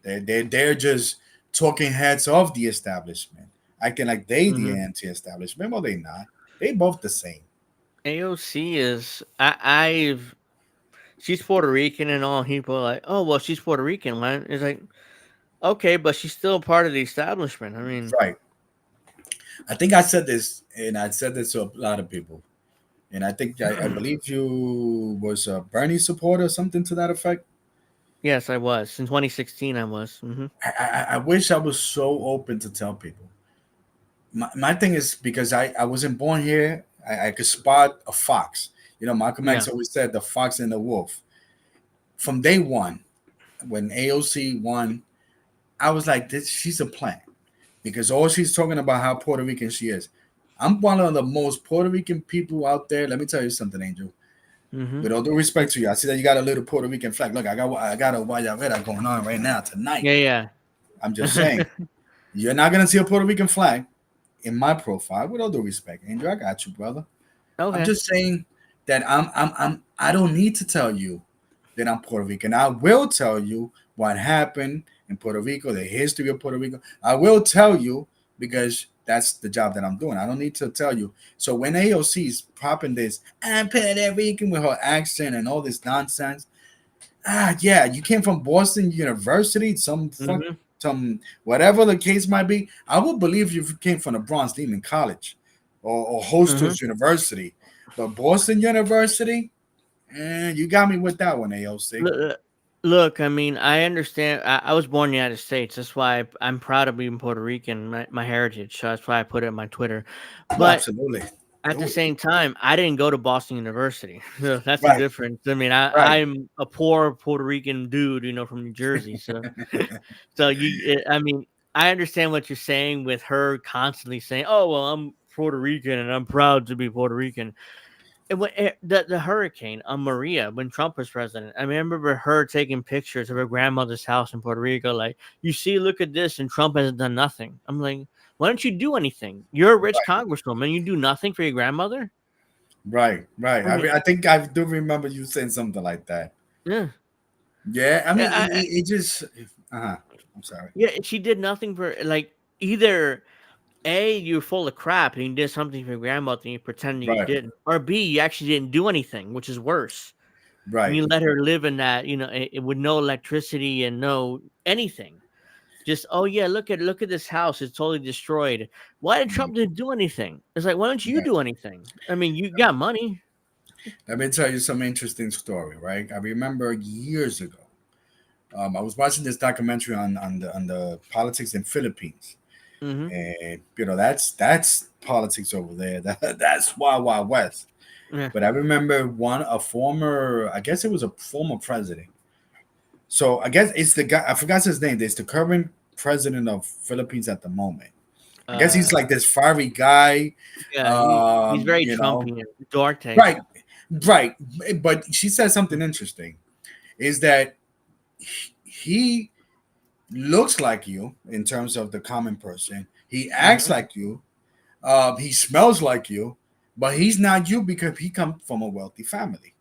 they're just talking heads of the establishment, acting like they the Hmm. anti-establishment. Well, they not. They both the same. AOC is I've she's Puerto Rican and all. People are like, oh well, she's Puerto Rican. Man, it's like okay, but she's still part of the establishment. I mean, Right. I think I said this, and I said this to a lot of people. And I think I believe you was a Bernie supporter, something to that effect. Yes, I was. In 2016, I was. I wish I was so open to tell people. My thing is because I wasn't born here, I could spot a fox. You know, Malcolm Yeah. X always said the fox and the wolf. From day one, when AOC won, I was like, this she's a plant. Because all she's talking about how Puerto Rican she is. I'm one of the most Puerto Rican people out there. Let me tell you something, Angel. Hmm. With all due respect to you, I see that you got a little Puerto Rican flag. Look, I got a Guayabera going on right now tonight. Yeah, I'm just yeah. saying, you're not gonna see a Puerto Rican flag in my profile. With all due respect, Angel, I got you, brother. I'm Okay. just saying that I don't need to tell you that I'm Puerto Rican. I will tell you what happened in Puerto Rico, the history of Puerto Rico. I will tell you because that's the job that I'm doing. I don't need to tell you. So when AOC is popping this, I'm Puerto Rican with her accent and all this nonsense. Yeah, you came from Boston University, Hmm. some whatever the case might be. I would believe you came from the Bronx Demon College or Hmm. Hostels University, but Boston University, you got me with that one, AOC. Look, look, I mean, I understand. I was born in the United States. That's why I'm proud of being Puerto Rican, my heritage. So that's why I put it on my Twitter. Well, But absolutely. at the Do it. same time, I didn't go to Boston University. So that's the Right, difference. I mean, right. I'm a poor Puerto Rican dude, from New Jersey. So, I mean, I understand what you're saying with her constantly saying, "Oh, well, I'm Puerto Rican and I'm proud to be Puerto Rican." The hurricane on Maria when Trump was president. I remember her taking pictures of her grandmother's house in Puerto Rico. Like, you see, look at this, and Trump hasn't done nothing. I'm like, why don't you do anything? You're a rich congresswoman. You do nothing for your grandmother. Right, right. I mean, I think I do remember you saying something like that. yeah, Yeah, I yeah, mean, it just. Uh-huh. I'm sorry. yeah. She did nothing for like either A, you're full of crap and you did something for your grandmother and you pretending you Right, didn't, or B, you actually didn't do anything, which is worse. And right. you let her live in that, with no electricity and no anything. Just, oh yeah, look at this house. It's totally destroyed. Why did Mhm. Trump didn't do anything? It's like, why don't you Yeah. do anything? I mean, you got money. Let me tell you some interesting story. Right, I remember years ago. I was watching this documentary on the politics in Philippines, Hmm. and that's politics over there. That's Wild West. Yeah. But I remember a former, I guess it was a former president. So I guess it's the guy. I forgot his name. It's the current president of Philippines at the moment. I guess he's Uh, like this fiery guy. yeah. He's very You know, Trumpian. Duarte. right, right. But she said something interesting. Is that he looks like you in terms of the common person. He acts Hmm. like you. He smells like you, but he's not you because he comes from a wealthy family.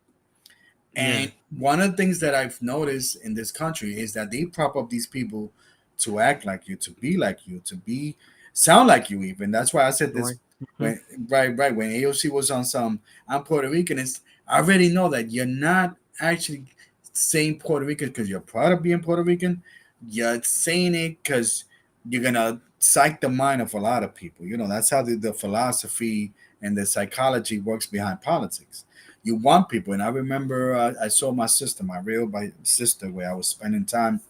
Yeah. And one of the things that I've noticed in this country is that they prop up these people to act like you, to be like you, to be sound like you. Even that's why I said this Duarte. Hmm. when right when AOC was on some I'm Puerto Rican. I already know that you're not actually saying Puerto Rican because you're proud of being Puerto Rican. You're saying it because you're gonna psych the mind of a lot of people. You know that's how the philosophy and the psychology works behind politics. You want people, and I remember I saw my sister, my real sister, where I was spending time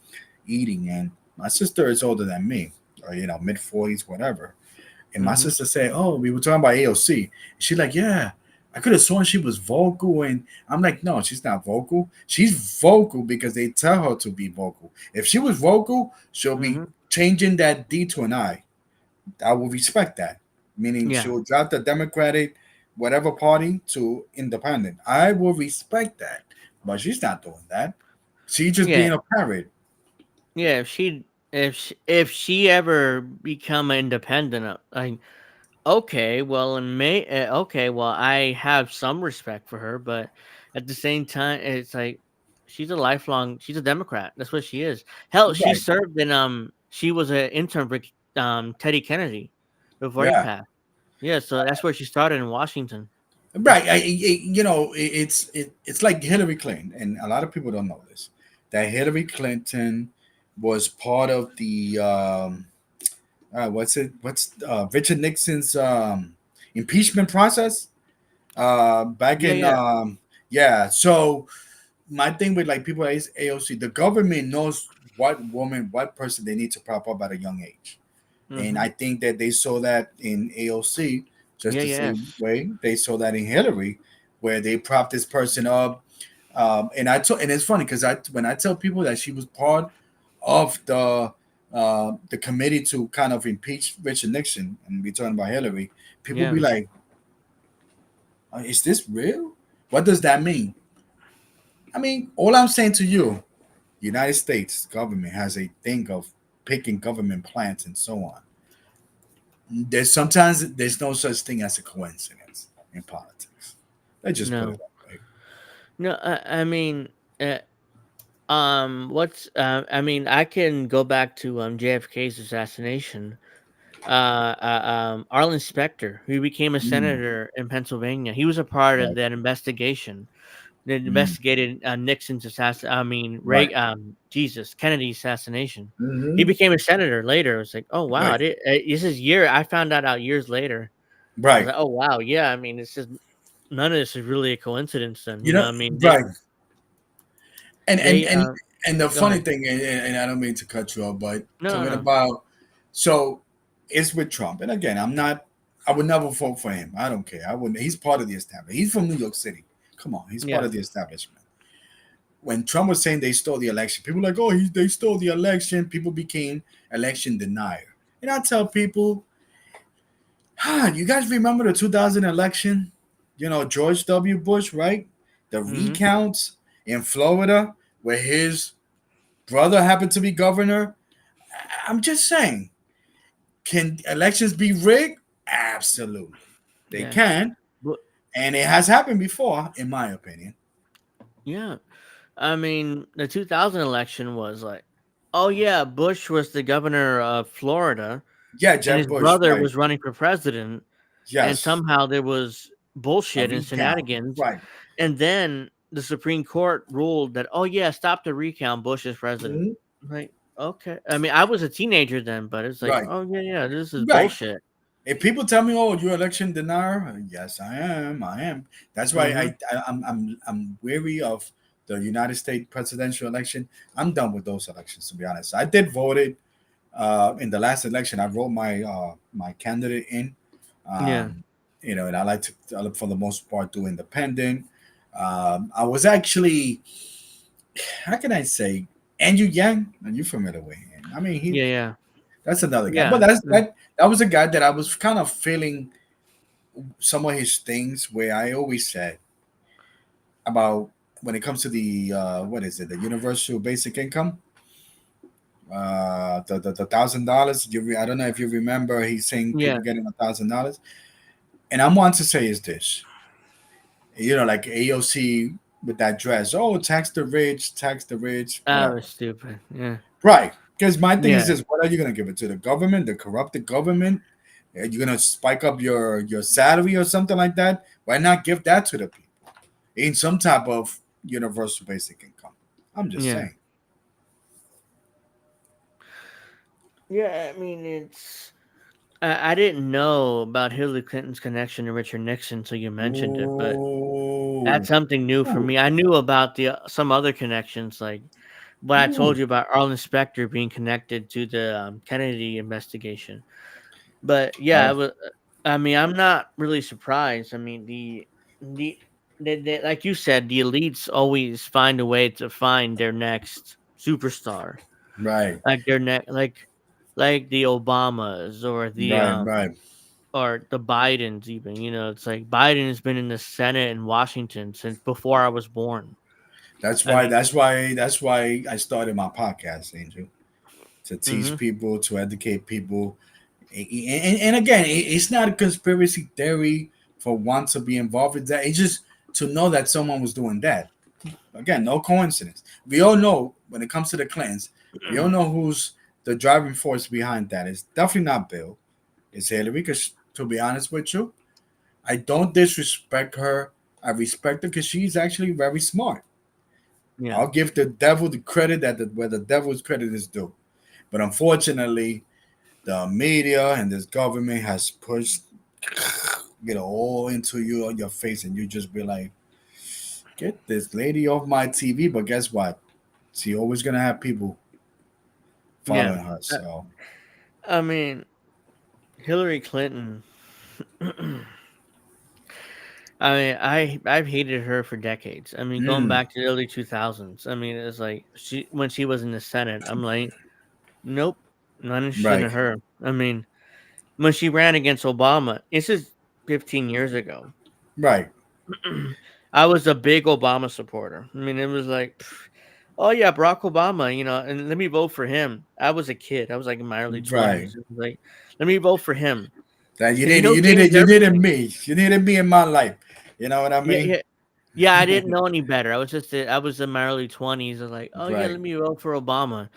eating, and my sister is older than me, or mid 40s, whatever. And my Hmm. sister said, "Oh, we were talking about AOC." She's like, "Yeah, I could have sworn she was vocal," and I'm like, "No, she's not vocal. She's vocal because they tell her to be vocal. If she was vocal, she'll be Hmm. changing that D to an I. I will respect that. Meaning Yeah. she'll drop the Democratic, whatever party to independent. I will respect that. But she's not doing that. She's just Yeah. being a parrot. Yeah. If she ever become independent, like, okay, well, okay, well, I have some respect for her, but at the same time, it's like she's a Democrat. That's what she is. Hell, she Right. served she was an intern for Teddy Kennedy before he Yeah. passed. Yeah, so that's where she started in Washington. Right. It's like Hillary Clinton, and a lot of people don't know this. That Hillary Clinton was part of the what's Richard Nixon's impeachment process back Yeah, in yeah. yeah. So my thing with like people at AOC, the government knows what person they need to prop up at a young age. And Mm-hmm. I think that they saw that in AOC just Yeah. the same Yes. way they saw that in Hillary, where they propped this person up. And it's funny because when I tell people that she was part of the committee to kind of impeach Richard Nixon, and we're talking about Hillary, people be Yeah. like, "Is this real? What does that mean?" I mean, all I'm saying to you, United States government has a thing of picking government plans and so on. There's no such thing as a coincidence in politics. Let's just put it No. that way. No. I mean, uh, what's I mean, I can go back to JFK's assassination. Arlen Specter, who became a Mm, senator in Pennsylvania, he was a part of right. that investigation that Mm, investigated Nixon's assassin. I mean, right. Jesus, Kennedy's assassination. He Hmm. became a senator later. It's like, oh wow, Right. this is year. I found that out years later. I was Right. like, oh wow, yeah. I mean, it's just none of this is really a coincidence. Then You know. I mean, Right. And and they and and the go funny ahead. thing, and I don't mean to cut you off, but No, no, talking no. about so it's with Trump. And again, I'm not. I would never vote for him. I don't care. I wouldn't. He's part of the establishment. He's from New York City. Come on, he's part Yeah. of the establishment. When Trump was saying they stole the election, people were like, oh, they stole the election. People became election denier. And I tell people, you guys remember the 2000 election? You know, George W. Bush, right? The Mm-hmm. recounts in Florida where his brother happened to be governor. I'm just saying, can elections be rigged? Absolutely. They Yeah. can. But And it has happened before, in my opinion. yeah. I mean, the 2000 election was like, oh yeah, Bush was the governor of Florida, Yeah, and Jeb his Bush, brother right. was running for president, and Yes. somehow there was A bullshit and recount. shenanigans, Right. and then the Supreme Court ruled that, oh yeah, stop the recount, Bush is president. Mhm. Like, okay, I mean, I was a teenager then, but it's like, Right. oh yeah, yeah, this is Right. bullshit. If people tell me, "Oh, you're election denier," yes, I am. I am. That's why Mm-hmm. I'm weary of the United States presidential election. I'm done with those elections. To be honest, I did vote it in the last election. I wrote my candidate in. Yeah. Um, and I like to for the most part do independent. I was actually, how can I say, Andrew Yang? Are you familiar with him? I mean, Yeah. Yeah. that's another guy. But Yeah. that was a guy that I was kind of feeling some of his things where I always said about when it comes to the what is it, the universal basic income, the $1,000. I don't know if you remember, he's saying Yeah. people getting $1,000, and I want to say is this, like AOC with that dress. Oh, tax the rich, That whatever. was stupid. Yeah. Right. Because my thing is Yeah. this: what are you gonna give it to the government, the corrupted government? Are you gonna spike up your salary or something like that? Why not give that to the people in some type of universal basic income? I'm just Yeah. saying. Yeah. I mean, I didn't know about Hillary Clinton's connection to Richard Nixon until you mentioned it, but Ooh. that's something new for Ooh. me. I knew about the some other connections, like what I Ooh. told you about Arlen Specter being connected to the Kennedy investigation. But yeah, I Right. was. I mean, I'm not really surprised. I mean, the like you said, the elites always find a way to find their next superstar, Right. like their next, like the Obamas Right. Right. or the Bidens even, it's like Biden has been in the Senate in Washington since before I was born. That's I why. mean, That's why I started my podcast, Angel, to teach mhm, people, to educate people. And again, it's not a conspiracy theory for one to be involved with that. It's just to know that someone was doing that. Again, no coincidence. We all know when it comes to the Clintons, we all know who's the driving force behind that. It's definitely not Bill. It's Hillary. Because to be honest with you, I don't disrespect her. I respect her because she's actually very smart. yeah, I'll give the devil the credit where the devil's credit is due. But unfortunately, the media and this government has pushed all into you on your face, and you just be like, Get this lady off my TV, but guess what? She always gonna have people Yeah. following her. Uh, So I mean, Hillary Clinton. I mean, I've hated her for decades. I mean, going mm, back to the early 2000s. I mean, it's like when she was in the Senate. I'm like, nope, not interested in right, her. I mean, when she ran against Obama, this is 15 years ago. right, I was a big Obama supporter. I mean, it was like, oh yeah, Barack Obama, and let me vote for him. I was a kid. I was like in my early right. 20s. It was like, let me vote for him. That And you changed needed everything. me. You needed me in my life. You know what I Yeah, mean? yeah. Yeah, I didn't know any better. I was in my early 20s. I was like, oh yeah, Right. let me vote for Obama.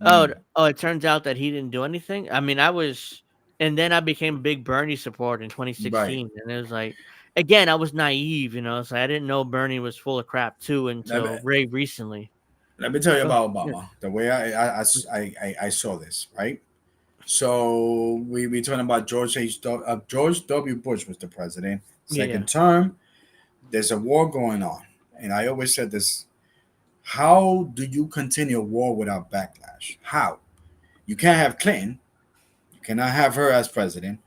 Mm, It turns out that he didn't do anything. I mean, and then I became a big Bernie supporter in right. 2016, and it was like, again, I was naive, so I didn't know Bernie was full of crap too Let me, until very recently. let me tell you Oh, about yeah. Obama. The way I saw this, right? So we talking about George W. Bush was the president, Yeah, yeah. second term. There's a war going on, and I always said this: how do you continue a war without backlash? How? You can't have Clinton. You cannot have her as president.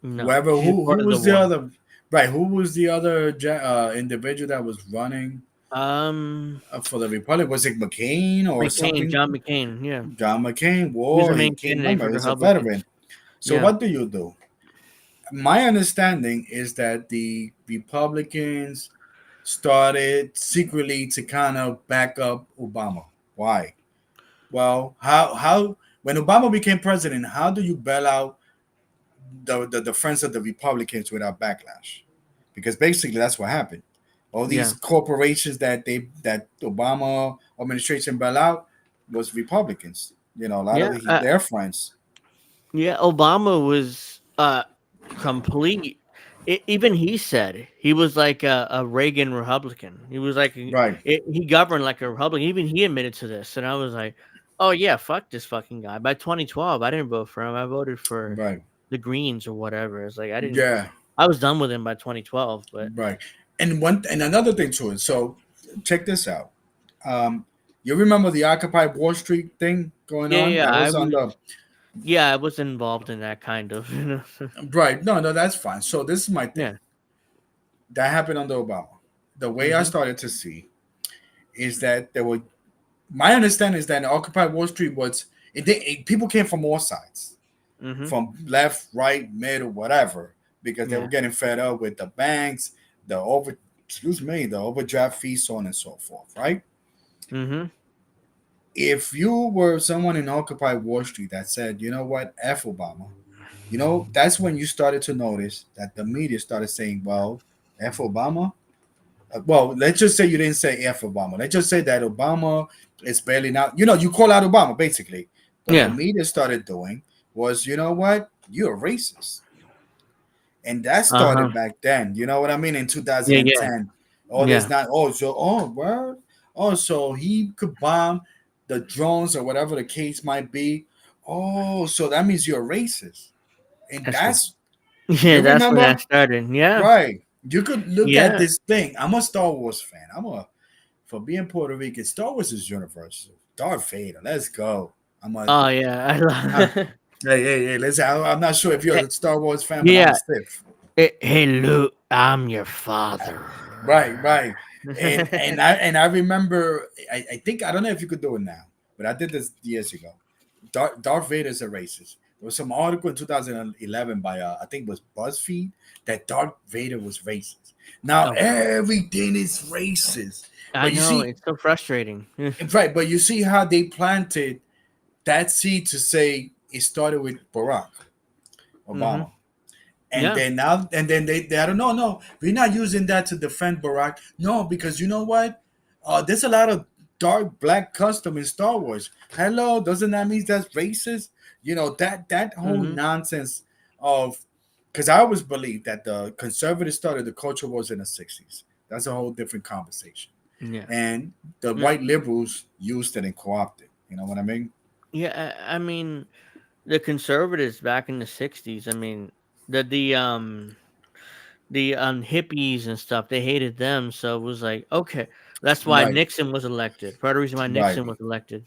No, Whoever she's who part of the was the war. other right? Who was the other individual that was running Um, for the Republic? Was it McCain or McCain, something? John McCain. Yeah, John McCain. he was the War. He main came. candidate for Remember, the he's a veteran. Republicans. So Yeah, what do you do? My understanding is that the Republicans started secretly to kind of back up Obama. Why? Well, how when Obama became president, how do you bail out the friends of the Republicans without backlash? Because basically that's what happened. All these yeah, corporations that Obama administration bail out was Republicans. You know, a lot of yeah. their friends. Yeah, Obama was complete. Even he said he was like a Reagan Republican. He was like Right, he governed like a Republican. Even he admitted to this, and I was like, "Oh yeah, fuck this fucking guy." By 2012, I didn't vote for him. I voted for right. the Greens or whatever. It's like I didn't. Yeah, I was done with him by 2012. But right. And another thing too is so check this out. Um, you remember the Occupy Wall Street thing going yeah, on? yeah, That I was on was. the Yeah, I was involved in that kind of. right. No, no, that's fine. So this is my thing. Yeah. That happened under Obama. The way I Mhm. started to see is that there were my understanding is that Occupy Wall Street was people came from all sides, Mhm. from left, right, middle, whatever, because they were Yeah. getting fed up with the banks, the overdraft fees, so on and so forth, right? Mhm. If you were someone in Occupy Wall Street that said, you know what, F Obama, you know, that's when you started to notice that the media started saying, well, F Obama. Well, let's just say you didn't say F Obama. Let's just say that Obama is barely now. You know, you call out Obama basically. What the Yeah. media started doing was, you know what, you're a racist, and that Uh huh. started back then. You know what I mean? In Yeah. Yeah. 2010, all this Yeah. not. Where? Oh, so he could bomb the drones or whatever the case might be. Oh, so that means you're a racist, and That's what. that's Yeah, you that's when remember, that started. Yeah. right? You could look at Yeah. this thing. I'm a Star Wars fan. For being Puerto Rican, Star Wars is universal. Darth Vader, let's go. I'm a, Oh yeah. I'm, hey, listen. I'm not sure if you're Eh, a Star Wars fan, but I'm a yeah. Sith. Hey Luke, I'm your father. Right, right. And I remember. I think I don't know if you could do it now, but I did this years ago. Darth Vader is a racist. There was some article in 2011 by I think it was BuzzFeed that Darth Vader was racist. Now Oh god. everything is racist, I but you know, see, it's so frustrating. right? But you see how they planted that seed to say it started with Barack Mhm. Obama. And Yeah. then now, and then they I don't know, no, we're not using that to defend Barack. No, because you know what? There's a lot of dark black custom in Star Wars. Hello, doesn't that mean that's racist? You know, that whole Mhm. nonsense of because I always believe that the conservatives started the culture wars in the 60s. That's a whole different conversation. Yeah. And the Yeah. white liberals used it and co-opted. You know what I mean? Yeah, I mean, the conservatives back in the 60s, I mean, the the hippies and stuff. They hated them, so it was like okay, that's why Right, Nixon was elected. Part of the reason why right, Nixon was elected.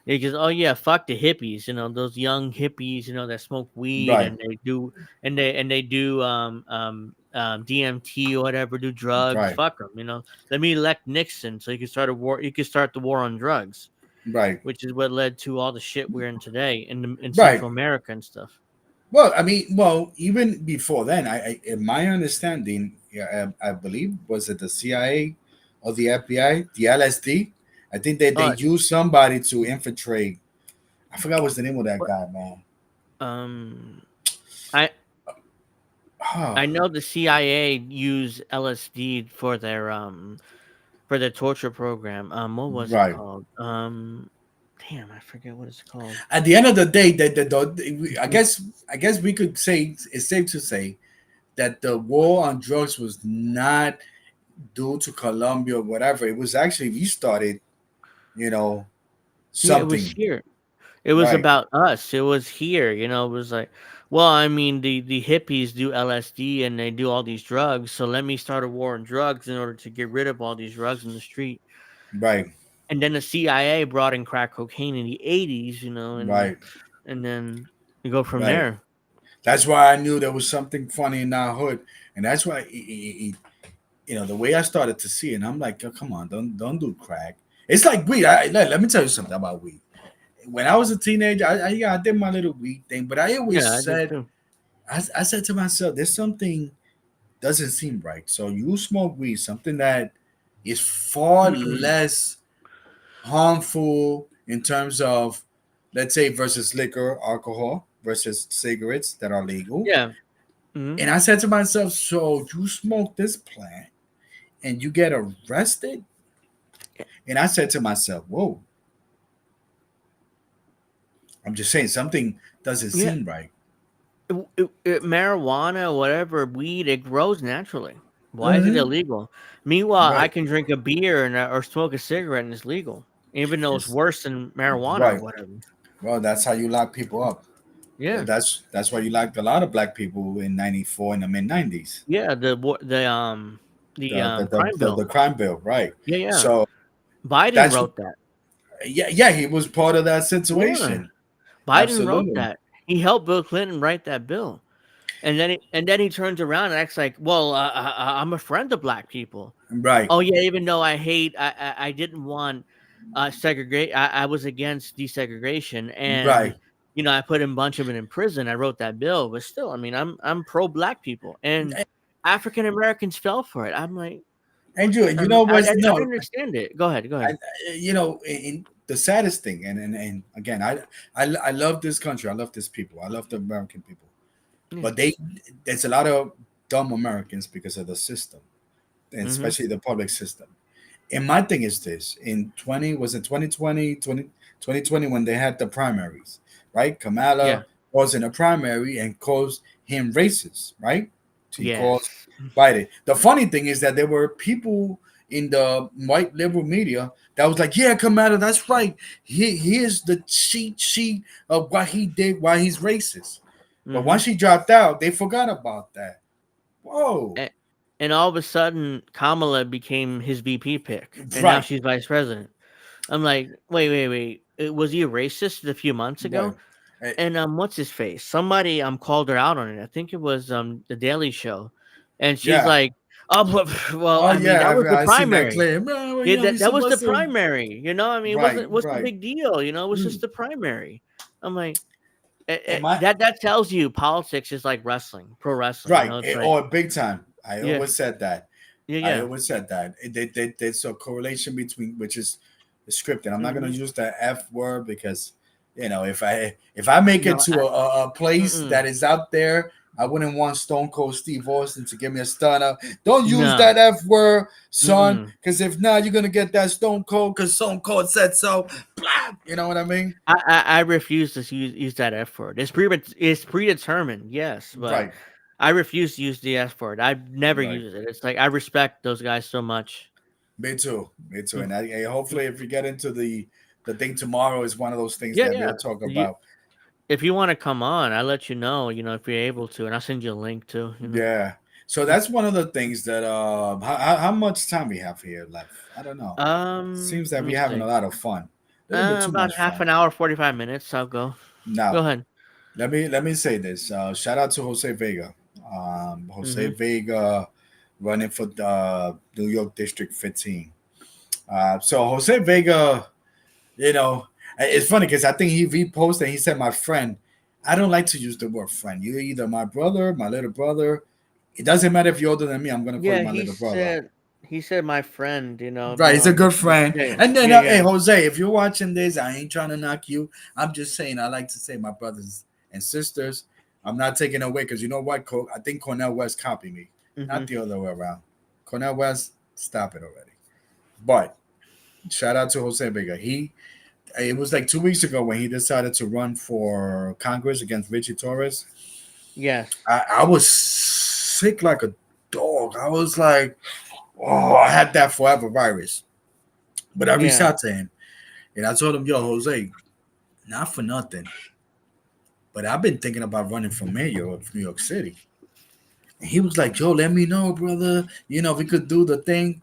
Because oh yeah, fuck the hippies, those young hippies, that smoke weed right, and they do DMT or whatever, do drugs. right, Fuck them, Let me elect Nixon so you can start a war. You can start the war on drugs, right, which is what led to all the shit we're in today in right. Central America and stuff. Well, I mean, well, even before then, in my understanding, yeah, I believe was it the CIA or the FBI, the LSD. I think that they Oh, used somebody to infiltrate. I forgot what's the name of that what? guy, man. Um, I Oh, I know the CIA use LSD for their torture program. What was it right. called? Damn, I forget what it's called. At the end of the day, I guess we could say it's safe to say that the war on drugs was not due to Colombia or whatever. It was actually we started, you know, Yeah, it was something. here. It was Right, about us. It was here. It was like, well, I mean, the hippies do LSD and they do all these drugs. So let me start a war on drugs in order to get rid of all these drugs in the street. right, And then the CIA brought in crack cocaine in the 80s, right, and then you go from right. there. That's why I knew there was something funny in our hood, and that's why the way I started to see it, and I'm like, oh, come on, don't do crack. It's like weed. Let me tell you something about weed. When I was a teenager, I did my little weed thing, but I always Yeah, I did said, too. I said to myself, there's something doesn't seem right. So you smoke weed, something that is far less harmful in terms of, let's say, versus liquor, alcohol, versus cigarettes that are legal. Yeah. Hmm. And I said to myself, so you smoke this plant and you get arrested? And I said to myself, whoa, I'm just saying something doesn't Yeah. seem right. Marijuana, whatever, weed, it grows naturally. Why is it Hmm. illegal? Meanwhile, I Right. can drink a beer or smoke a cigarette and it's legal, even though it's It's worse than marijuana or right. whatever. Well, that's how you lock people up. Yeah. That's why you locked a lot of black people in '94 in the mid '90s. Yeah. Crime The bill. crime bill, right? Yeah. Yeah. So Biden that's wrote that. yeah, he was part of that Yeah. situation. Biden wrote Absolutely. that. He helped Bill Clinton write that bill. And then he turns around and acts like, well, I'm a friend of black people. Right. Oh yeah, even though I didn't want segregate, I was against desegregation, and Right. I put a bunch of them in prison. I wrote that bill, but still, I mean, I'm pro black people, and African Americans fell for it. I'm like, what? And you I mean, know I, what's I I no, didn't understand it. Go ahead, go I, ahead. in the saddest thing, and again, I love this country. I love this people. I love the American people. Yeah. But there's a lot of dumb Americans because of the system, and Mm-hmm. especially the public system. And my thing is this: in 20 was it 2020 when they had the primaries, right? Yeah. Kamala was in a primary and calls him racist, right? He calls Yes. Biden. The funny thing is that there were people in the white liberal media that was like, "Yeah, Kamala, that's right. Here's the cheat sheet of what he did, why he's racist." But Mm-hmm. once she dropped out, they forgot about that. Whoa, And all of a sudden, Kamala became his VP pick, and now right, she's vice president. I'm like, wait, wait, wait. Was he a racist a few months right. ago? And what's his face? Somebody called her out on it. I think it was the Daily Show, and she's Yeah. like, "Oh, but, well, Oh I mean, yeah, that was the I seen that primary. claim. Oh, well, Yeah, yeah, we that was the supposed to. primary. I mean, Right, what's the right. big deal? It was just Mm. the primary." I'm like, Am I that tells you politics is like wrestling, pro wrestling. right? It's like, Or big time. I yeah, always said that. yeah, I yeah. always said that. There's a correlation between which is scripted. I'm not gonna Hmm. use the F word because if I make it No, to a place mm-mm. that is out there, I wouldn't want Stone Cold Steve Austin to give me a stunner. Don't use No. that F word, son, Mm-mm. because if not, you're gonna get that Stone Cold because Stone Cold said so. Blah, you know what I mean? I refuse to use that F word. It's predetermined, yes, but Right. I refuse to use the F word. I never Right. use it. It's like I respect those guys so much. Me too. Me too. Mm, And mm. hopefully, if we get into the thing tomorrow, is one of those things Yeah, that yeah. we'll talk You, about. if you want to come on, I'll let you know. If you're able to, and I'll send you a link too. Yeah. So that's one of the things that how much time we have here left? I don't know. Seems that Let me we're having see. a lot of fun. A little bit too About much half fun. an hour, 45 minutes. I'll go. Go Now, ahead. let me say this. Shout out to Jose Vega. Jose Mm-hmm. Vega running for the New York District 15. So Jose Vega, you know, it's funny because I think he reposted. He said, "My friend." I don't like to use the word friend. You're either my brother, my little brother. It doesn't matter if you're older than me. I'm gonna call you Yeah, my little brother. he said my friend. Right, he's a good friend. Yeah, And then, yeah, hey, yeah. Jose, if you're watching this, I ain't trying to knock you. I'm just saying, I like to say my brothers and sisters. I'm not taking away because you know what? I think Cornell West copied me, Mm-hmm. not the other way around. Cornell West, stop it already. But shout out to Jose Vega. It was like 2 weeks ago when he decided to run for Congress against Richie Torres. Yes. I was sick like a dog. I was like, oh, I had that forever virus. But I reached Yeah. out to him and I told him, yo, Jose, not for nothing, but I've been thinking about running for mayor of New York City. And he was like, yo, let me know, brother. If we could do the thing.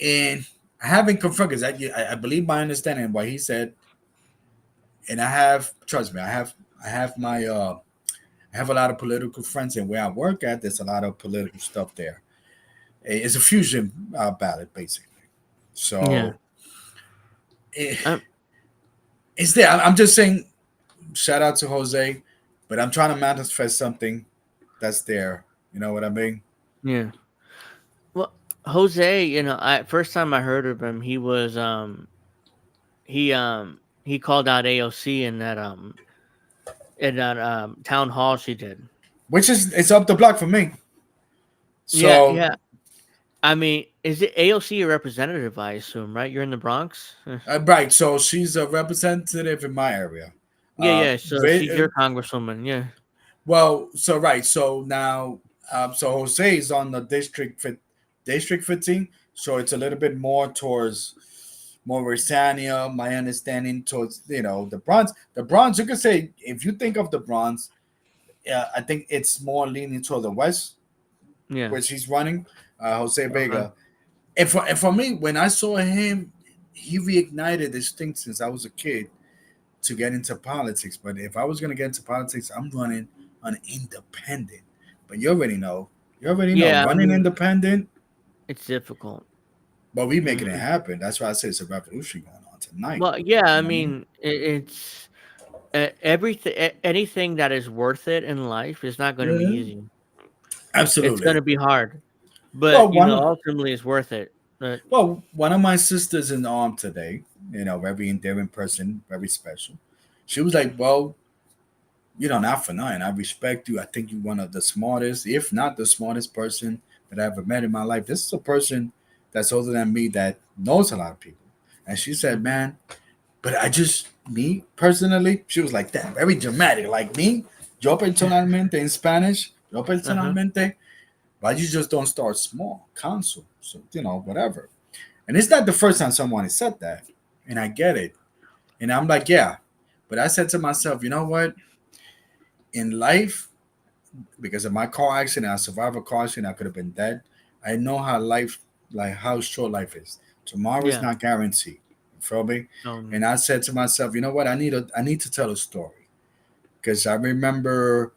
And I haven't confirmed because I believe my understanding of what he said. And trust me, I have I have a lot of political friends, and where I work at, there's a lot of political stuff there. It's a fusion ballot, basically. Yeah. So it, Um, it's there. I'm just saying, shout out to Jose, but I'm trying to manifest something that's there. You know what I mean? yeah. Well, Jose, I first time I heard of him, he called out AOC in that town hall she did. Which is it's up the block for me. Yeah, So yeah. I mean, is it AOC a representative? I assume, right? You're in the Bronx. right, so she's a representative in my area. Yeah, yeah. So she's Ve- your congresswoman. Yeah. well, so right, so now, so Jose is on the district 15, so it's a little bit more towards Mauritania. My understanding towards the Bronx. The Bronx, you could say if you think of the Bronx, I think it's more leaning toward the west, Yeah. which he's running. Jose Okay. Vega. And for me, when I saw him, he reignited this thing since I was a kid to get into politics. But if I was gonna get into politics, I'm running an independent. But you already know, Yeah. I running mean, independent. it's difficult. But we making it Hmm. happen. That's why I say it's a revolution going on tonight. Well, yeah. I You know what I mean? mean, it's everything. Anything that is worth it in life is not going to be Yeah, easy. It's going absolutely. to be hard, but Well, one ultimately, it's worth it. But one of my sisters in the arm today, very endearing person, very special. She was like, "Well, not for nothing. I respect you. I think you're one of the smartest, if not the smartest person that I ever met in my life. This is a person that's older than me that knows a lot of people." And she said, mhm. "Man, but me personally," she was like that, very dramatic, like me. Yo personalmente in Spanish, yo Uh-huh. personalmente, but you just don't start small, console. So, whatever. And it's not the first time someone has said that. And I get it. And I'm like, yeah. But I said to myself, you know what? In life, because of my car accident, I survived a car accident. I could have been dead. I know how how short life is. Tomorrow is Yeah. not guaranteed. You feel me? Um. And I said to myself, you know what? I need to tell a story because I remember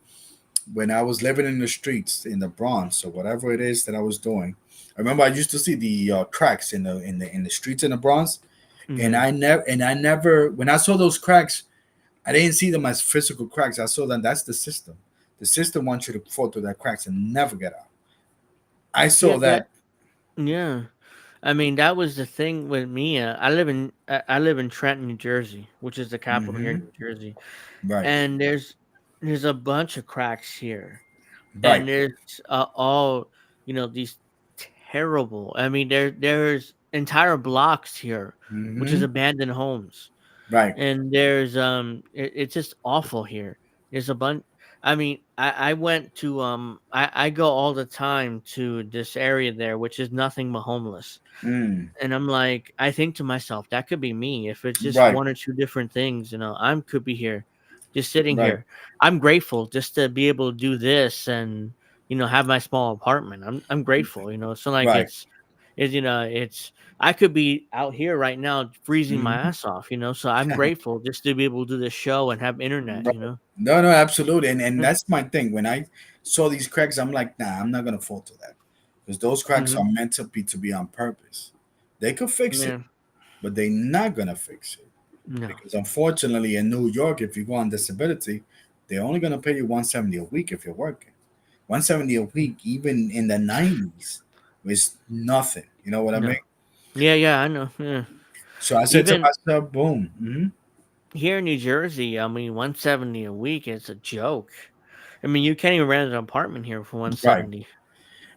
when I was living in the streets in the Bronx or whatever it is that I was doing. I remember I used to see the cracks in the streets in the Bronx, and Mhm. I never when I saw those cracks, I didn't see them as physical cracks. I saw them that's the system. The system wants you to fall through that cracks and never get out. I Yeah. saw That. that. Yeah. I mean, that was the thing with me. I live in Trenton, New Jersey, which is the capital here in Hmm. New Jersey, Right, and there's a bunch of cracks here, and right, there's all these terrible. I mean, there's entire blocks here, which is hmm abandoned homes, right. and there's it's just awful here. There's a bunch. I mean, I went to I go all the time to this area there, which is nothing but homeless. Mm, And I'm like, I think to myself, that could be me. If it's just right, one or two different things, I'm could be here, just sitting right. here. I'm grateful just to be able to do this and, have my small apartment. I'm grateful. So like Right. it's I could be out here right now freezing my Mhm. ass off. So I'm grateful just to be able to do this show and have internet. Right. No, no, absolutely. And Yeah. that's my thing. When I saw these cracks, I'm like, nah, I'm not gonna fall to that. Because those cracks Hmm. are meant to be on purpose. They could fix it, Yeah. but they're not gonna fix it. No. Because unfortunately in New York, if you go on disability, they're only gonna pay you 170 a week if you're working. 170 a week, even in the 90s, was nothing. You know what I mean? No. Yeah. Yeah. I know. Yeah. So I said to Even myself, boom. here in New Jersey, I mean, 170 a week is a joke. I mean, you can't even rent an apartment here for Right. 170.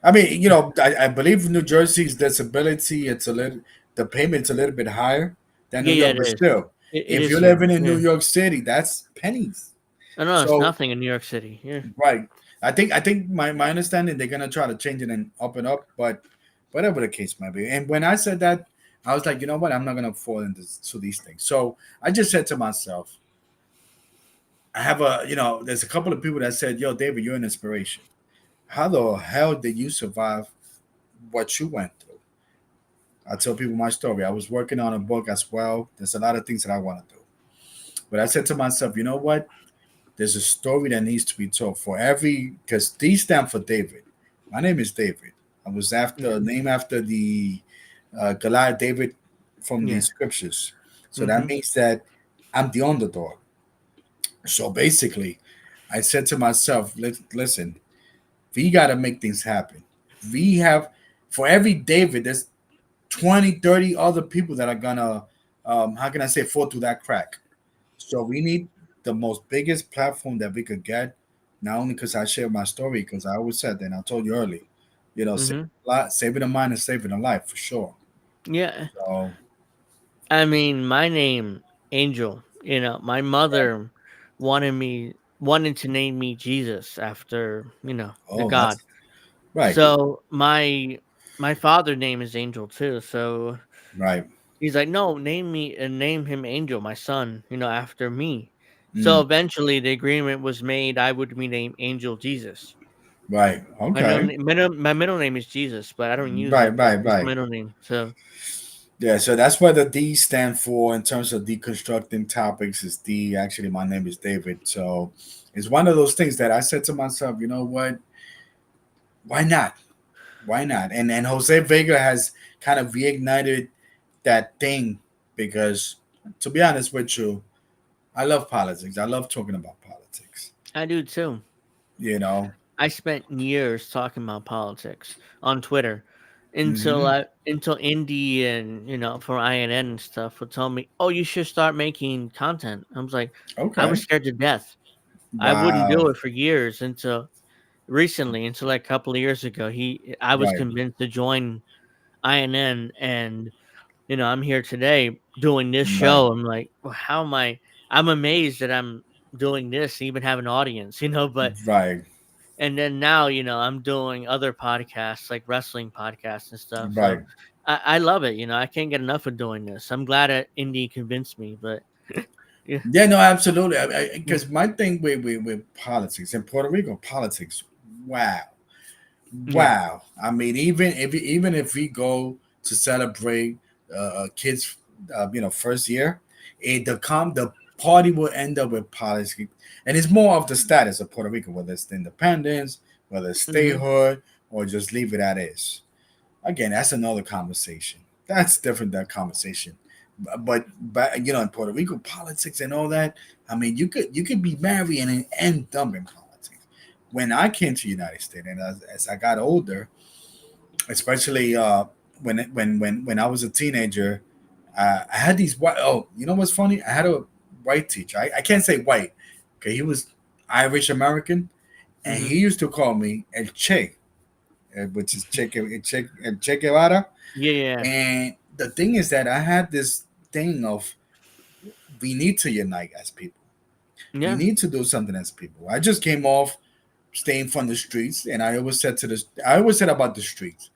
I mean, I believe New Jersey's disability, the payment's a little bit higher than New Yeah. Yeah. York, It but is. still, It if is you're here. living in New Yeah. York City, that's pennies. I know it's So nothing in New York City. Yeah. right, I think my understanding they're gonna try to change it and up, but whatever the case might be. And when I said that, I was like, you know what, I'm not gonna fall into to these things. So I just said to myself, I have there's a couple of people that said, yo, David, you're an inspiration. How the hell did you survive what you went through? I tell people my story. I was working on a book as well. There's a lot of things that I want to do. But I said to myself, you know what? There's a story that needs to be told for every, because D stand for David. My name is David. I was Yeah. named after the Goliath David from the Yeah. scriptures. So that Hmm. means that I'm the underdog. So basically, I said to myself, listen, we got to make things happen. We have, for every David, there's 20, 30 other people that are gonna, how can I say, fall through that crack. So we need the most biggest platform that we could get. Not only because I share my story, because I always said, and I told you early, Hmm. saving a mind and saving a life for sure. Yeah. So I mean, my name, Angel. My mother wanted to name me Jesus after the oh, God. that's right, So my father name is Angel too. So right, he's like, no, name me and name him Angel, my son. After me. So mm, eventually, the agreement was made. I would be named Angel Jesus. right, okay, My middle name is Jesus, but I don't use right, it. But right, it's right. middle name. So Yeah, so that's what the D stand for in terms of deconstructing topics. Is D actually? My name is David. So it's one of those things that I said to myself, you know what? Why not? Why not? And Jose Vega has kind of reignited that thing because, to be honest with you, I love politics. I love talking about politics. I do too. You know. I spent years talking about politics on Twitter Hmm. until Indy and for INN and stuff would tell me, "Oh, you should start making content." I was like, I was Okay. scared to death. I wouldn't Wow. do it for years until recently, until like a couple of years ago. I was Right. convinced to join INN, and I'm here today doing this Right. show. I'm like, well, how am I? I'm amazed that I'm doing this, even have an audience, but Right. and then now, I'm doing other podcasts like wrestling podcasts and stuff. So Right. I love it. I can't get enough of doing this. I'm glad that Indy convinced me, but yeah, Yeah. No. Absolutely. yeah, Because my thing with politics in Puerto Rico, politics. Wow. yeah, Wow. I mean, even if we go to celebrate kids, first year, the party will end up with policy, and it's more of the status of Puerto Rico, whether it's the independence, whether it's hmm, statehood, or just leave it at is. Again, that's another conversation. That's different that conversation. But in Puerto Rico politics and all that, I mean, you could be married and end up in politics. When I came to the United States and as I got older, especially when I was a teenager, I had these white. Oh, you know what's funny? I had a white teacher. I can't say white. Okay, he was Irish American, and hmm, he used to call me El Che, which is Che Guevara. yeah, yeah, And the thing is that I had this thing of we need to unite as people. We yeah, need to do something as people. I just came off staying from the streets, and I always said about the streets.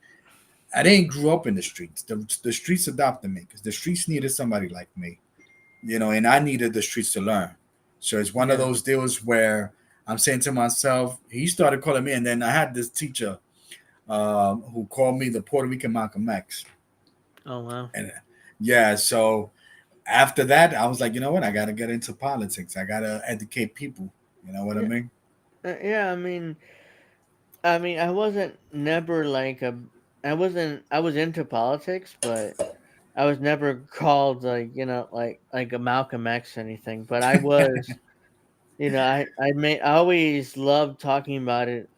I didn't grow up in the streets. The streets adopted me because the streets needed somebody like me, and I needed the streets to learn. So it's one of yeah, those deals where I'm saying to myself, he started calling me, and then I had this teacher who called me the Puerto Rican Malcolm X. Oh wow. And yeah, so after that, I was like, you know what? I got to get into politics. I got to educate people. You know what I Yeah. mean? Yeah. I mean, I wasn't never like a. I wasn't. I was into politics, but I was never called like like a Malcolm X or anything. But I was. I always loved talking about it.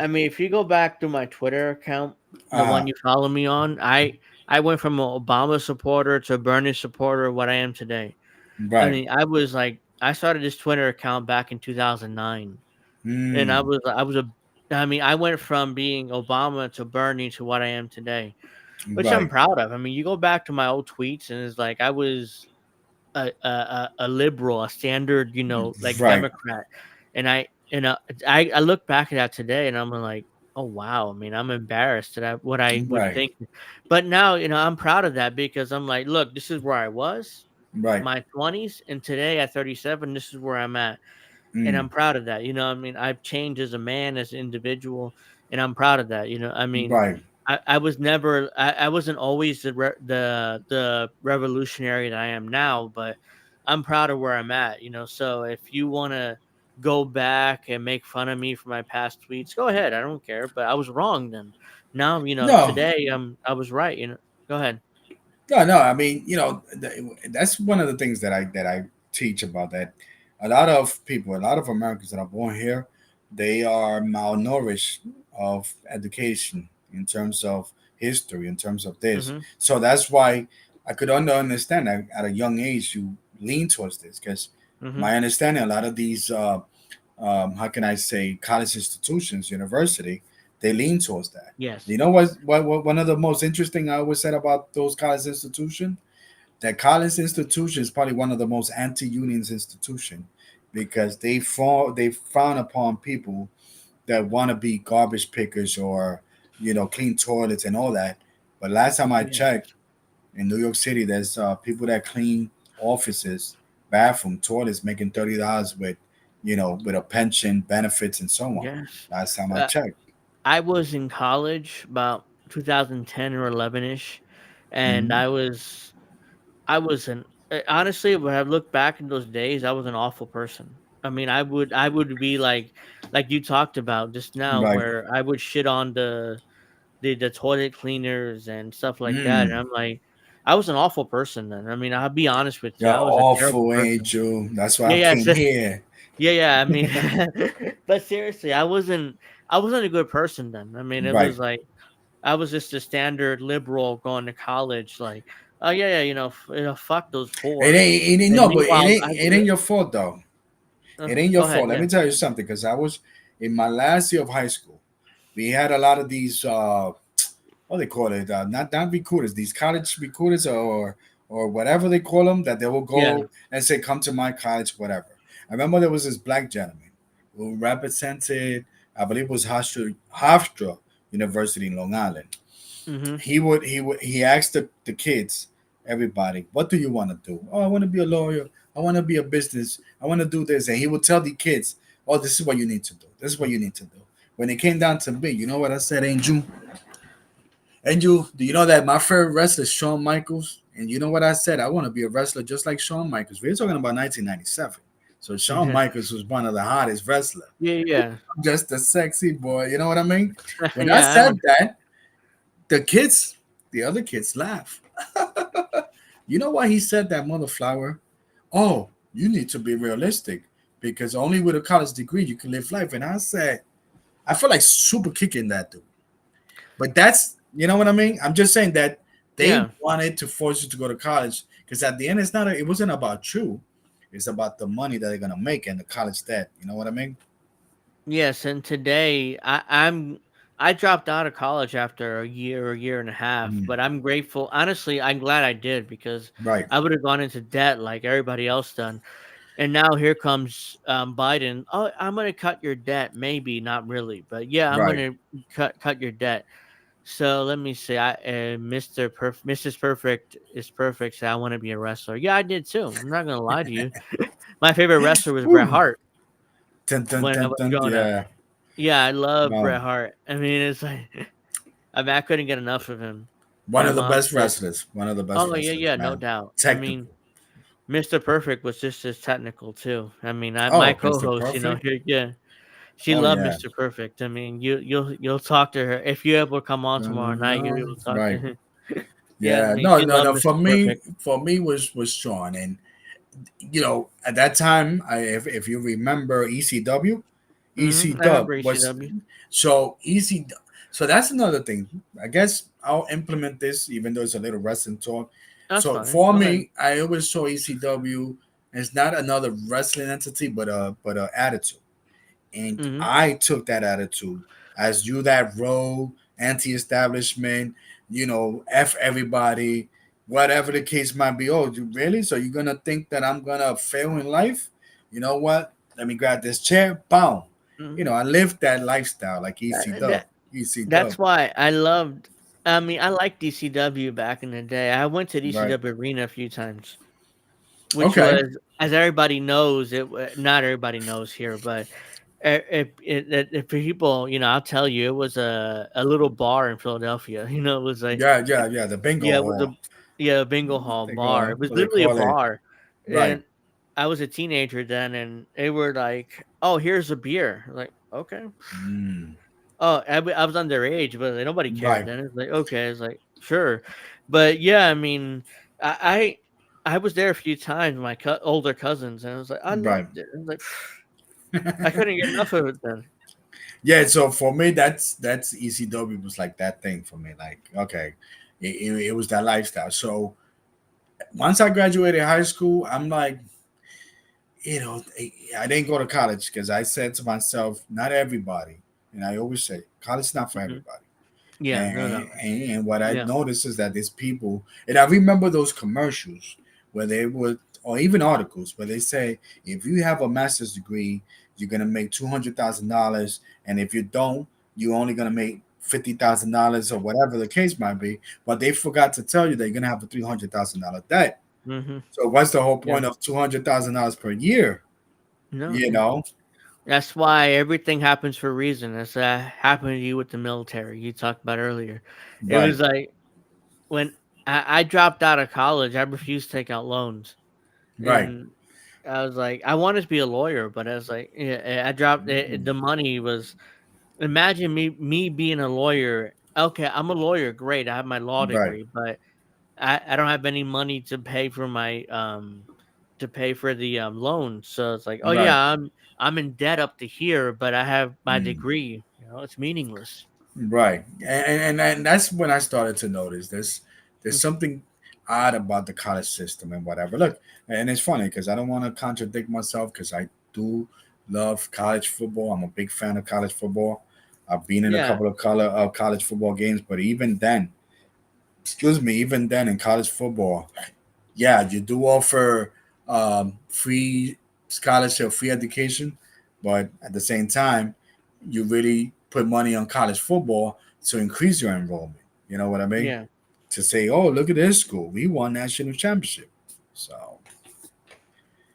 I mean, if you go back to my Twitter account, the Uh one you follow me on, I went from an Obama supporter to a Bernie supporter, what I am today. I right. mean, I was like, I started this Twitter account back in 2009, and Mm, I mean, I went from being Obama to Bernie to what I am today, which I'm right. proud of. I mean, you go back to my old tweets, and it's like I was a liberal, a standard, like Right. Democrat, and I look back at that today, and I'm like, oh wow. I mean, I'm embarrassed that what I would Right. think, but now I'm proud of that because I'm like, look, this is where I was, Right. my 20s, and today at 37, this is where I'm at, and Mm, I'm proud of that. I mean, I've changed as a man, as an individual, and I'm proud of that. I mean, right. I was never, I wasn't always the revolutionary that I am now, but I'm proud of where I'm at. So if you want to go back and make fun of me for my past tweets, go ahead. I don't care. But I was wrong then. Now, No, today I was right. Go ahead. no, no. I mean, that's one of the things that I teach about that. A lot of people, a lot of Americans that are born here, they are malnourished of education in terms of history, in terms of this. Mm-hmm. So that's why I could understand that at a young age you lean towards this because Mm-hmm. my understanding, a lot of these, how can I say, college institutions, university, they lean towards that. Yes. You know what one of the most interesting I always said about those college institutions? That college institution is probably one of the most anti-unions institution because they frown upon people that want to be garbage pickers or clean toilets and all that. But last time I Yes. checked, in New York City, there's people that clean offices, bathroom, toilets, making $30 with with a pension, benefits, and so on. Yes. Last time I Uh, checked. I was in college about 2010 or 11ish, and Hmm. I was an honestly, when I look back in those days, I was an awful person. I mean, I would be like you talked about just now, Right. where I would shit on the toilet cleaners and stuff like that, and Mm. I'm like, I was an awful person then. I mean, I'll be honest with you, You're I was a terrible awful, person. Angel. That's why Yeah, I yeah, came here. yeah. I mean, but seriously, I wasn't a good person then. I mean, it Right. was like I was just a standard liberal going to college, like, oh yeah, yeah, fuck those It poor. ain't, it ain't And no, but meanwhile, it ain't your fault though. It ain't your go ahead, fault. Let yeah. me tell you something, because I was in my last year of high school. We had a lot of these what they call it, not recruiters, these college recruiters or whatever they call them, that they will Yeah. go and say, come to my college, whatever. I remember there was this black gentleman who represented, I believe it was Hofstra University in Long Island. Mm-hmm. He asked the kids, everybody, what do you want to do? Oh, I want to be a lawyer. I want to be a business. I want to do this. And he would tell the kids, oh, this is what you need to do. This is what you need to do. When it came down to me, you know what I said, Angel? Angel, do you know that my favorite wrestler is Shawn Michaels? And you know what I said? I want to be a wrestler just like Shawn Michaels. We're talking about 1997. So Shawn Michaels was one of the hottest wrestlers. Yeah, yeah. Just a sexy boy. You know what I mean? When I Yeah, I said know. that, the other kids laugh. You know why he said that, mother flower? Oh, you need to be realistic because only with a college degree you can live life. And I said, I feel like super kicking that dude. But that's, you know what I mean? I'm just saying that they Yeah. wanted to force you to go to college because at the end, it wasn't about you. It's about the money that they're gonna make and the college debt. You know what I mean? Yes, and today I dropped out of college after a year and a half, Mm, but I'm grateful. Honestly, I'm glad I did because right, I would have gone into debt like everybody else done. And now here comes Biden. Oh, I'm going to cut your debt. Maybe not really, but yeah, I'm going right. to cut your debt. So let me see. Mrs. Perfect is perfect. So I want to be a wrestler. Yeah, I did too. I'm not going to lie to you. My favorite wrestler was Bret Whew. Hart. Dun, dun, when I dun, was dun, growing up. yeah. Yeah, I love No. Bret Hart. I mean, it's like I mean, I couldn't get enough of him. One My of the mom best said, wrestlers. One of the best "Oh yeah, wrestlers, yeah, no man. doubt." I mean, Technical. Mr. Perfect was just as technical too. I mean, my Oh, Mr. co-host, Perfect. here, yeah, she Oh loved yeah. Mr. Perfect. I mean, you'll talk to her if you ever come on tomorrow night. You're No, able to talk to right. him. Yeah, I Yeah. mean, No, she no, loved no. Mr. Perfect. For me was Sean, and at that time, if you remember ECW, I remember Was ECW. so EC. So that's another thing. I guess I'll implement this, even though it's a little wrestling talk. That's So fine. for Go ahead. me, I always saw ECW as not another wrestling entity, but a attitude. And Hmm. I took that attitude as you that rogue, anti-establishment, F everybody, whatever the case might be. Oh, you really? So you're gonna think that I'm gonna fail in life? You know what? Let me grab this chair. Boom. Hmm. I lived that lifestyle like EC Dub. That EC that's Dub. why I loved. I mean, I liked DCW back in the day. I went to Right. DCW Arena a few times, which Okay. was, as everybody knows, not everybody knows here, but if people, I'll tell you, it was a little bar in Philadelphia. It was like, Yeah, yeah, yeah. The bingo yeah, it was hall. a bingo hall They bar. It call was what they literally a call it. bar, Right. and I was a teenager then, and they were like, "Oh, here's a beer." Like, okay. Mm, Oh, I was underage, but like, nobody cared right. then. It's like, okay, it's like, sure. But yeah, I mean, I was there a few times with my older cousins, and I was like, I Right. loved it. I was like, I couldn't get enough of it then. Yeah, so for me, that's ECW was like that thing for me. Like, okay, it was that lifestyle. So once I graduated high school, I'm like, I didn't go to college because I said to myself, not everybody, and I always say, college is not for Mhm. everybody. Yeah, no, no. And what I Yeah. noticed is that there's people, and I remember those commercials where they would, or even articles where they say, if you have a master's degree, you're gonna make $200,000, and if you don't, you're only gonna make $50,000 or whatever the case might be. But they forgot to tell you that you're gonna have a $300,000 debt. Hmm. So what's the whole Yeah. point of $200,000 per year? No. You know, That's why everything happens for a reason. That's happened to you with the military. You talked about earlier. It right, was like when I dropped out of college, I refused to take out loans. right, And I was like, I wanted to be a lawyer, but I was like, yeah, I dropped it. The money was, imagine me being a lawyer. Okay, I'm a lawyer, great. I have my law right, degree, but I don't have any money to pay for my to pay for the loan. So it's like, oh right. yeah, I'm in debt up to here, but I have my Mm. degree. It's meaningless. Right, and that's when I started to notice there's Mm. something odd about the college system and whatever. Look, and it's funny because I don't want to contradict myself because I do love college football. I'm a big fan of college football. I've been in a Yeah. couple of college football games, but even then in college football, yeah, you do offer free scholarship, free education, but at the same time, you really put money on college football to increase your enrollment. You know what I mean? Yeah. To say, oh, look at this school, we won national championship. So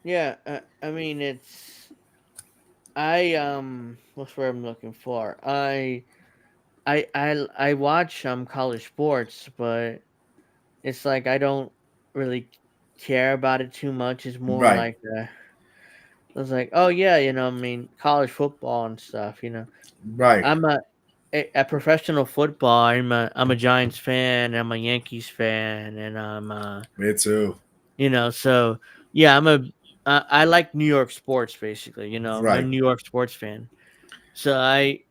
Yeah. I mean, what's where I'm looking for? I watch college sports, but it's like I don't really care about it too much. It's more right, like I was like, oh yeah, I mean, college football and stuff. right, I'm a professional football. I'm a Giants fan. I'm a Yankees fan, and me too. so yeah, I like New York sports basically. I'm a Right, New York sports fan.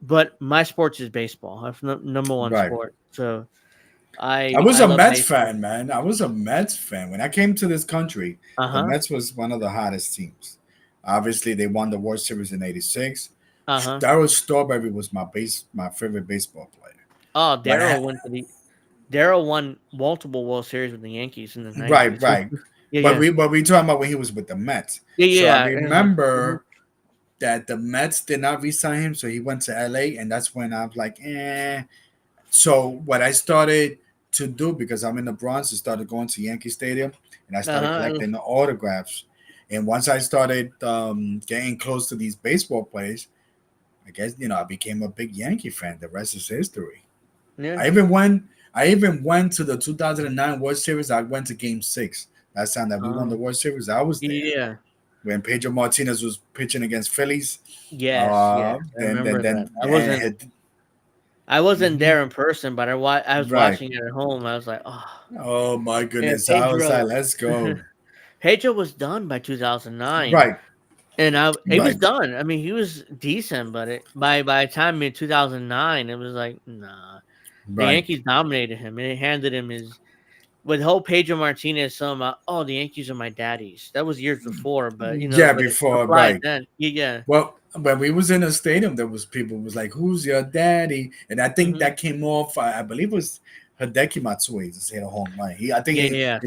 But my sports is baseball. That's number one right. sport. So I was I a love Mets baseball. fan, man. I was a Mets fan when I came to this country. Uh The huh. Mets was one of the hottest teams. Obviously, they won the World Series in '86. Uh huh. Darryl Strawberry was my favorite baseball player. Oh, But Daryl won multiple World Series with the Yankees in the right, '90s. right. Yeah, But yeah, we talking about when he was with the Mets. yeah, So I yeah. Mhm. remember that the Mets did not re-sign him, so he went to LA, and that's when I was like, eh. So what I started to do because I'm in the Bronx, I started going to Yankee Stadium, and I Uh started huh. collecting the autographs. And once I started getting close to these baseball players, I guess I became a big Yankee fan. The rest is history. Yeah. I even went. I even went to the 2009 World Series. I went to Game Six. Last time that we won the Um. World Series, I was there Yeah. when Pedro Martinez was pitching against Phillies. Yes. Yes. I Then remember that. then and I wasn't mhm, there in person, but I was right. watching it at home. I was like, oh, Oh my yeah, goodness! I was like, Pedro. let's go. Pedro was done by 2009, Right, and it was right, done. I mean, he was decent, but by the time in 2009, it was like, nah. The right. Yankees dominated him, and they handed him his with whole Pedro Martinez. Some oh, the Yankees are my daddies. That was years before, but Yeah, but it before applied right. then. Yeah. Well, when we was in a stadium, there was people was like, "Who's your daddy?" And I think Hmm. that came off. I believe it was Hideki Matsui to say the home run. I think Yeah.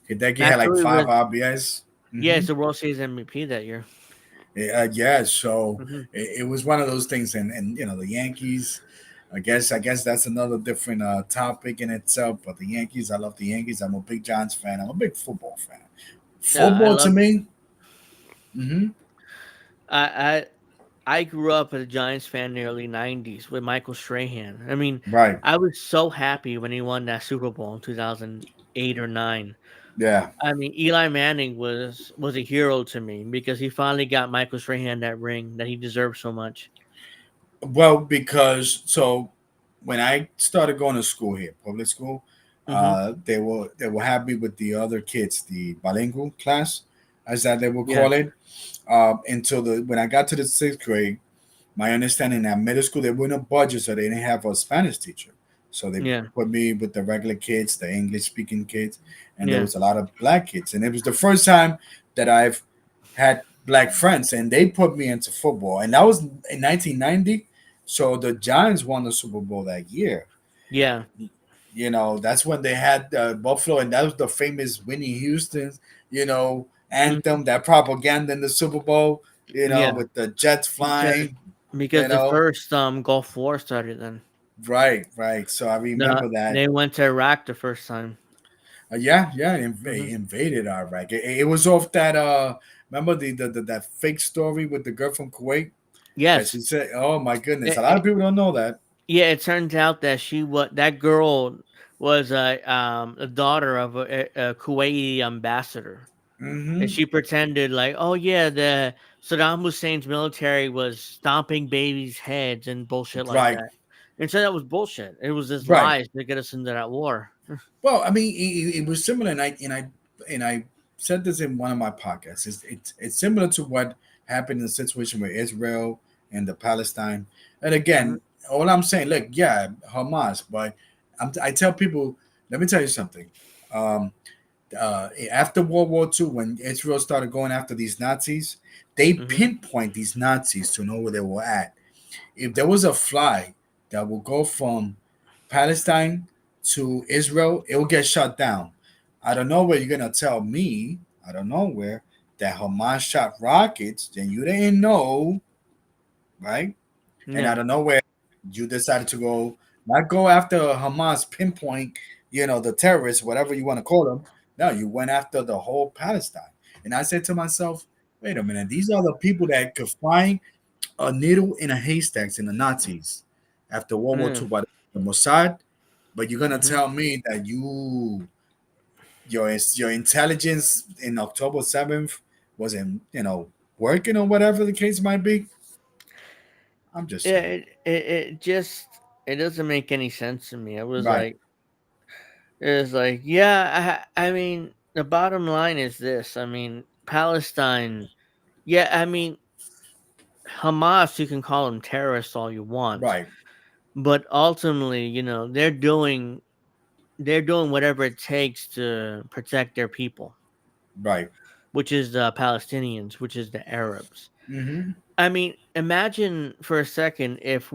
Hideki had like Matsui five was RBIs. yeah, Hmm. it's the World Series MVP that year. Yeah, so Hmm. it was one of those things, and the Yankees. I guess that's another different topic in itself. But the Yankees, I love the Yankees. I'm a big Giants fan. I'm a big football fan. Yeah, I Football to love. me, hmm I I grew up a Giants fan in the early '90s with Michael Strahan. I mean, right? I was so happy when he won that Super Bowl in 2008 or nine. Yeah. I mean, Eli Manning was a hero to me because he finally got Michael Strahan that ring that he deserved so much. Well, because when I started going to school here, public school, Hmm. they were happy with the other kids, the bilingual class, as that they would Yeah, call it. Until the when I got to the sixth grade, my understanding at middle school they wouldn't have budget, so they didn't have a Spanish teacher. So they yeah, put me with the regular kids, the English speaking kids, and there yeah. was a lot of black kids. And it was the first time that I've had black friends, and they put me into football. And that was in 1990. So the Giants won the Super Bowl that year. Yeah. That's when they had Buffalo, and that was the famous Whitney Houston, Mhm. anthem, that propaganda in the Super Bowl, Yeah, with the jets because flying, you because the know. first Gulf War started then. Right, right. So I remember that. They went to Iraq the first time. Yeah, yeah, Hmm. invaded Iraq. It was off that. Remember that fake story with the girl from Kuwait that Yes. she said, "Oh my goodness," a It, lot of it, people don't know that. yeah, it turns out that that girl was a daughter of a Kuwaiti ambassador, and Hmm. she pretended like, oh yeah, the Saddam Hussein's military was stomping babies' heads and bullshit like Right, that. And so that was bullshit. It was just right. lies to get us into that war. Well, I mean, it was similar, and I said this in one of my podcasts. It's similar to what happened in the situation with Israel and the Palestine. And Mhm. again, all I'm saying, look, yeah, Hamas, but I tell people, let me tell you something. Um, After World War II, when Israel started going after these Nazis, they Mhm. pinpoint these Nazis to know where they were at. If there was a fly that will go from Palestine to Israel, it will get shut down. I don't know where you're gonna tell me. I don't know where that Hamas shot rockets. Then you didn't know, right? And I Yeah. don't know where you decided to go. Not go after Hamas pinpoint, the terrorists, whatever you want to call them. No, you went after the whole Palestine. And I said to myself, wait a minute, these are the people that could find a needle in a haystack in the Nazis after World War Yeah. II by the Mossad, but you're gonna Mhm. tell me that your intelligence in October 7th wasn't working or whatever the case might be. I'm just Yeah, saying. it just it doesn't make any sense to me. Right, It was like, yeah, I mean, the bottom line is this. I mean, Palestine, yeah, I mean, Hamas, you can call them terrorists all you want, right, but ultimately, they're doing whatever it takes to protect their people, right. which is the Palestinians, which is the Arabs. Mm-hmm. I mean, imagine for a second if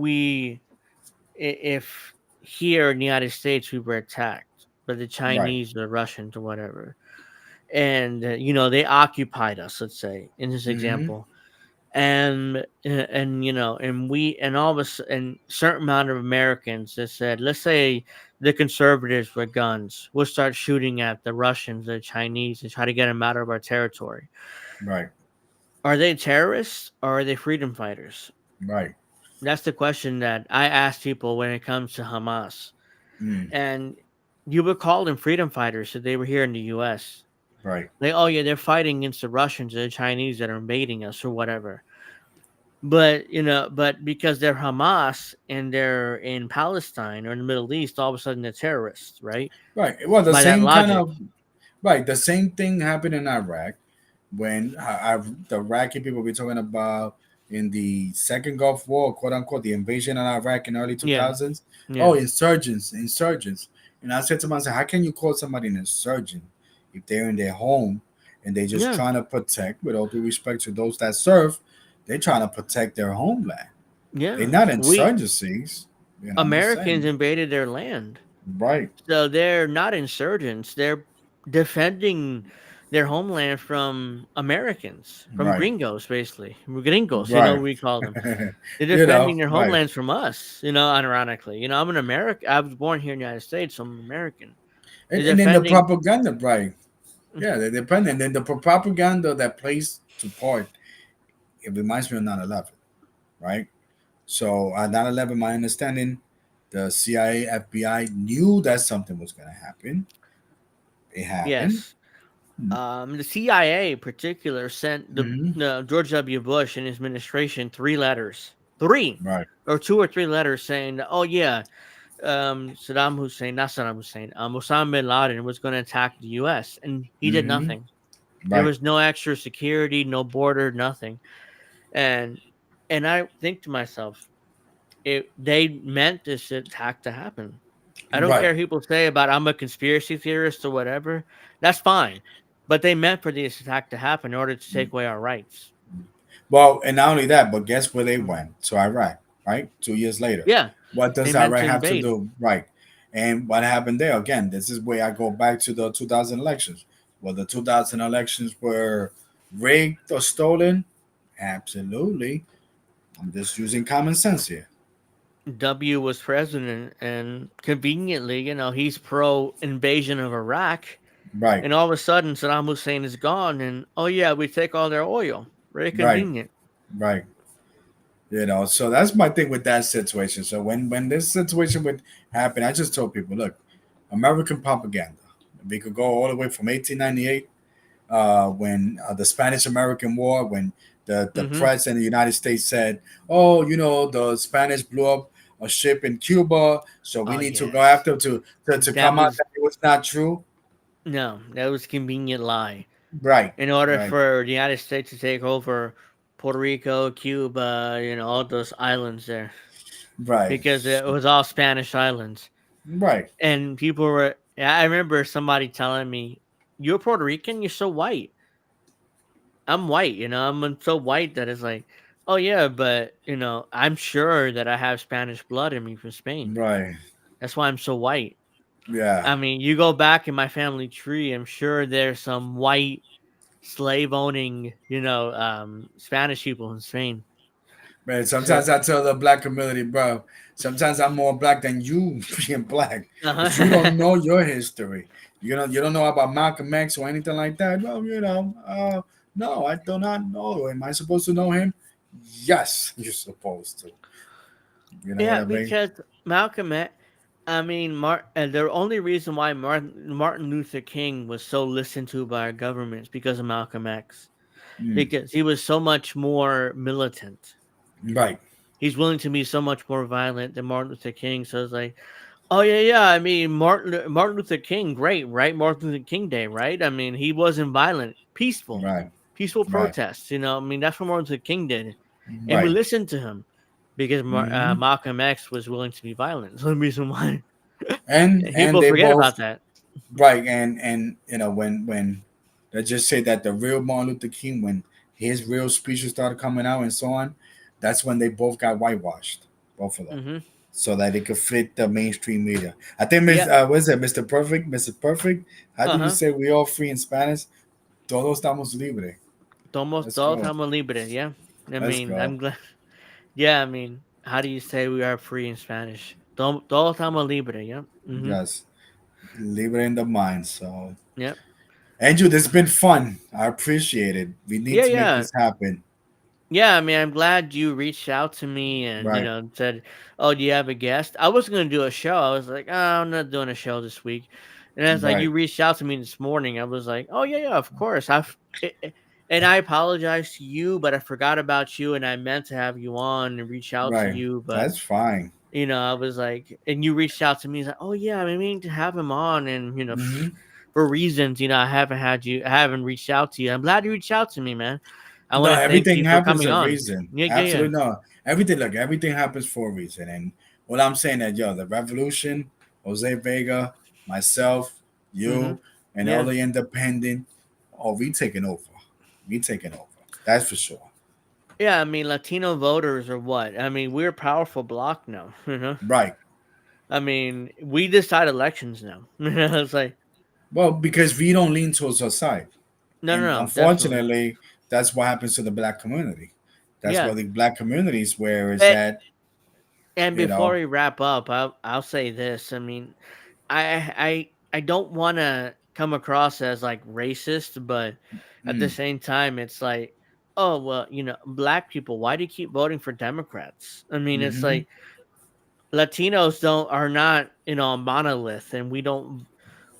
here in the United States we were attacked by the Right. Chinese, the Russians, or whatever, and they occupied us. Let's say in this Mm-hmm. example, and we and all of us and certain amount of Americans that said, let's say the conservatives with guns, we'll start shooting at the Russians, the Chinese, and try to get them out of our territory. Right. Are they terrorists or are they freedom fighters? Right. That's the question that I ask people when it comes to Hamas. Mm, And you would call them freedom fighters if they were here in the US. right. Like, oh yeah, they're fighting against the Russians or the Chinese that are invading us or whatever. But but because they're Hamas and they're in Palestine or in the Middle East, all of a sudden they're terrorists, right? Right. Well, the By that same kind logic. of right. The same thing happened in Iraq when the Iraqi people we're talking about in the second Gulf War, quote unquote, the invasion of Iraq in early Yeah, 2000s. yeah, Oh, insurgents. And I said to myself, how can you call somebody an insurgent if they're in their home and they're just yeah, trying to protect, with all due respect to those that serve, they're trying to protect their homeland. They're yeah. not We insurgencies. I'm just Americans saying. invaded their land. Right, So they're not insurgents. They're defending their homeland from Americans, from right, gringos, basically. Gringos, right. we call them. They're You know, defending their right. homelands from us, ironically. I'm an American. I was born here in the United States, so I'm American. They're And then the defending. propaganda, right? Yeah, they're dependent. And then the propaganda that plays to part, it reminds me of 9/11, right? So at 9/11, my understanding, the CIA, FBI knew that something was going to happen. It happened. Yes. The CIA, in particular, sent Hmm. George W. Bush and his administration three letters, three Right, or two or three letters saying, that, "Oh yeah, Saddam Hussein, not Saddam Hussein, Osama bin Laden was going to attack the U.S. and he did hmm, nothing. There right, was no extra security, no border, nothing." And I think to myself, they meant this attack to happen. I don't right. care what people say about I'm a conspiracy theorist or whatever. That's fine, but they meant for this attack to happen in order to take away our rights. Well, and not only that, but guess where they went? To Iraq, right? 2 years later. Yeah, What they does meant Iraq to have to invade. do? Right. And what happened there? Again, this is where I go back to the 2000 elections. Well, the 2000 elections were rigged or stolen? Absolutely. I'm just using common sense here. W was president, and conveniently, he's pro invasion of Iraq, Right, and all of a sudden Saddam Hussein is gone, and oh yeah, we take all their oil. Very right, convenient. right. So that's my thing with that situation. So when this situation would happen, I just told people, look, American propaganda. We could go all the way from 1898, when the Spanish American War, when the Hmm. press in the United States said, oh, the Spanish blew up a ship in Cuba, so we Oh need to go yes, after to that come out was that it was not true. no, that was convenient lie. Right, In order right, for the United States to take over Puerto Rico, Cuba, all those islands there, right, because it was all Spanish islands. right, And people were, I remember somebody telling me, "You're Puerto Rican. You're so white." I'm white. I'm so white that it's like, oh yeah, but I'm sure that I have Spanish blood in me from Spain. right. That's why I'm so white. Yeah. I mean, you go back in my family tree, I'm sure there's some white slave owning, Spanish people in Spain. Man, So, sometimes I tell the black community, bro, sometimes I'm more black than you being black because you don't uh-huh. know your history. You don't know about Malcolm X or anything like that. Well, no, I do not know. Am I supposed to know him? Yes, you're supposed to. You know what Yeah, I mean? because Malcolm X, I mean, the only reason why Martin Luther King was so listened to by our government is because of Malcolm X, Mm, because he was so much more militant. right, He's willing to be so much more violent than Martin Luther King. So it's like, oh yeah, yeah. I mean, Martin Luther King, great, right? Martin Luther King Day, right? I mean, he wasn't violent, peaceful, right, peaceful right, protests. I mean, that's what Martin Luther King did, and we right. listened to him because Hmm. Malcolm X was willing to be violent. That's the reason why And people they forget both about that. right. And when let's just say that the real Martin Luther King, when his real speeches started coming out and so on, that's when they both got whitewashed, both of them, Hmm. so that it could fit the mainstream media. I think Miss Yeah. what is it, Mr. Perfect, Mrs. Perfect? How Uh do you huh. say we all free in Spanish? Todos estamos libres. Todos Let's go. estamos libres. Yeah. I Let's mean, go. I'm glad. Yeah. I mean, how do you say we are free in Spanish? Todos estamos libres. Yeah. Mm-hmm. Yes. Libre in the mind. So Yep. Andrew, this has been fun. I appreciate it. We need Yeah, to make yeah. this happen. Yeah, I mean, I'm glad you reached out to me and Right, said, "Oh, do you have a guest?" I was gonna do a show. I was like, "Oh, I'm not doing a show this week." And as like right. you reached out to me this morning, I was like, "Oh yeah, yeah, of course." And I apologize to you, but I forgot about you, and I meant to have you on and reach out to Right. you, but That's fine. I was like, and you reached out to me, he's like, "Oh yeah, I'm meaning to have him on," and Hmm. for reasons, I haven't reached out to you. I'm glad you reached out to me, man. I No, want to thank everything you for happens coming a on. reason. Yeah, yeah, yeah. Absolutely no. Everything, look, everything happens for a reason. And what I'm saying that, yo, the revolution, Jose Vega, myself, Mm-hmm. you, and all Yeah. the independent, oh, we taking over. We taking over. That's for sure. Yeah, I mean, Latino voters or what? I mean, we're a powerful bloc now, Right. I mean, we decide elections now. It's like, Well, because we don't lean towards our side. no, And no, no, definitely. unfortunately, that's what happens to the black community. That's Yeah. why the black community is where it's And, at, and you before know. we wrap up, I'll say this. I mean, I don't want to come across as like racist, but at the Mm, same time, it's like, oh well, black people. Why do you keep voting for Democrats? I mean, it's mm-hmm. like Latinos don't are not a monolith, and we don't.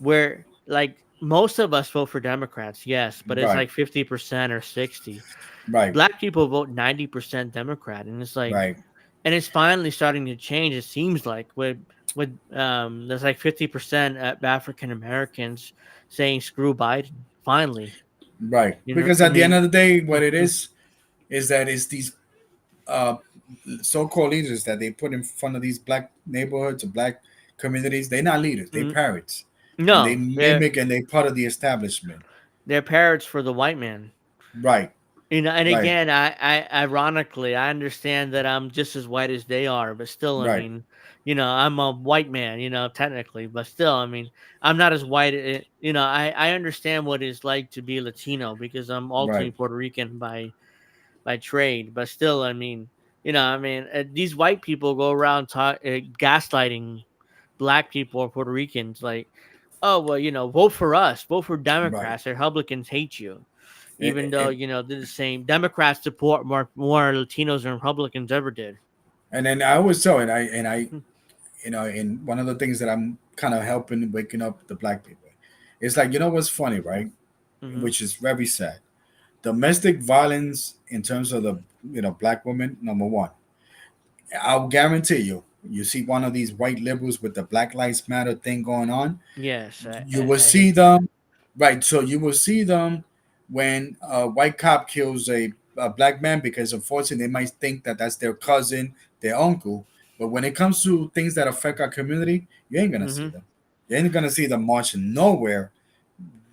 We're like most of us vote for Democrats, yes, but it's Right, like 50% or 60. right, Black people vote 90% Democrat, and it's like, right. and it's finally starting to change. It seems like with there's like 50% African Americans saying screw Biden. Finally, Right. Because I at the end mean, of the day, what it is that it's these uh, so-called leaders that they put in front of these black neighborhoods or black communities. They're not leaders. They parrots, and they no, mimic and they part of the establishment. they're parrots for the white man. Right. And Right. again, I ironically, I understand that I'm just as white as they are, but still, I Right. mean, I'm a white man, technically, but still, I mean, I'm not as white. I understand what it's like to be Latino because I'm ultimately Right. Puerto Rican by trade, but still, I mean, these white people go around gaslighting black people or Puerto Ricans, like, oh well, vote for us, vote for Right. Democrats, or Republicans hate you, even though And, they're the same. Democrats support more Latinos than Republicans ever did. and then I always tell, and I, Hmm. and one of the things that I'm kind of helping waking up the black people, it's like what's funny, right? Mm-hmm. Which is very sad. Domestic violence in terms of the black woman, number one. I'll guarantee you, you see one of these white liberals with the Black Lives Matter thing going on, Yes, you will I see hate that. them, right? So you will see them when a white cop kills a black man because unfortunately they might think that that's their cousin, their uncle. But when it comes to things that affect our community, you ain't gonna see Mm-hmm. them. You ain't gonna see them marching nowhere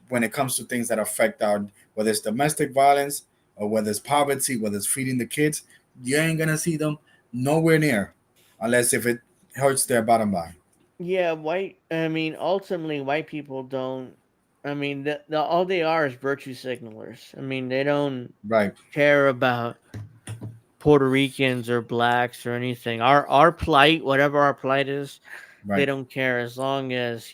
when it comes to things that affect our, whether it's domestic violence or whether it's poverty, whether it's feeding the kids. You ain't gonna see them nowhere near, unless if it hurts their bottom line. Yeah, white. I mean, ultimately, white people don't. I mean, all they are is virtue signalers. I mean, they don't Right, care about Puerto Ricans or blacks or anything. Our plight, whatever our plight is, they right, don't care as long as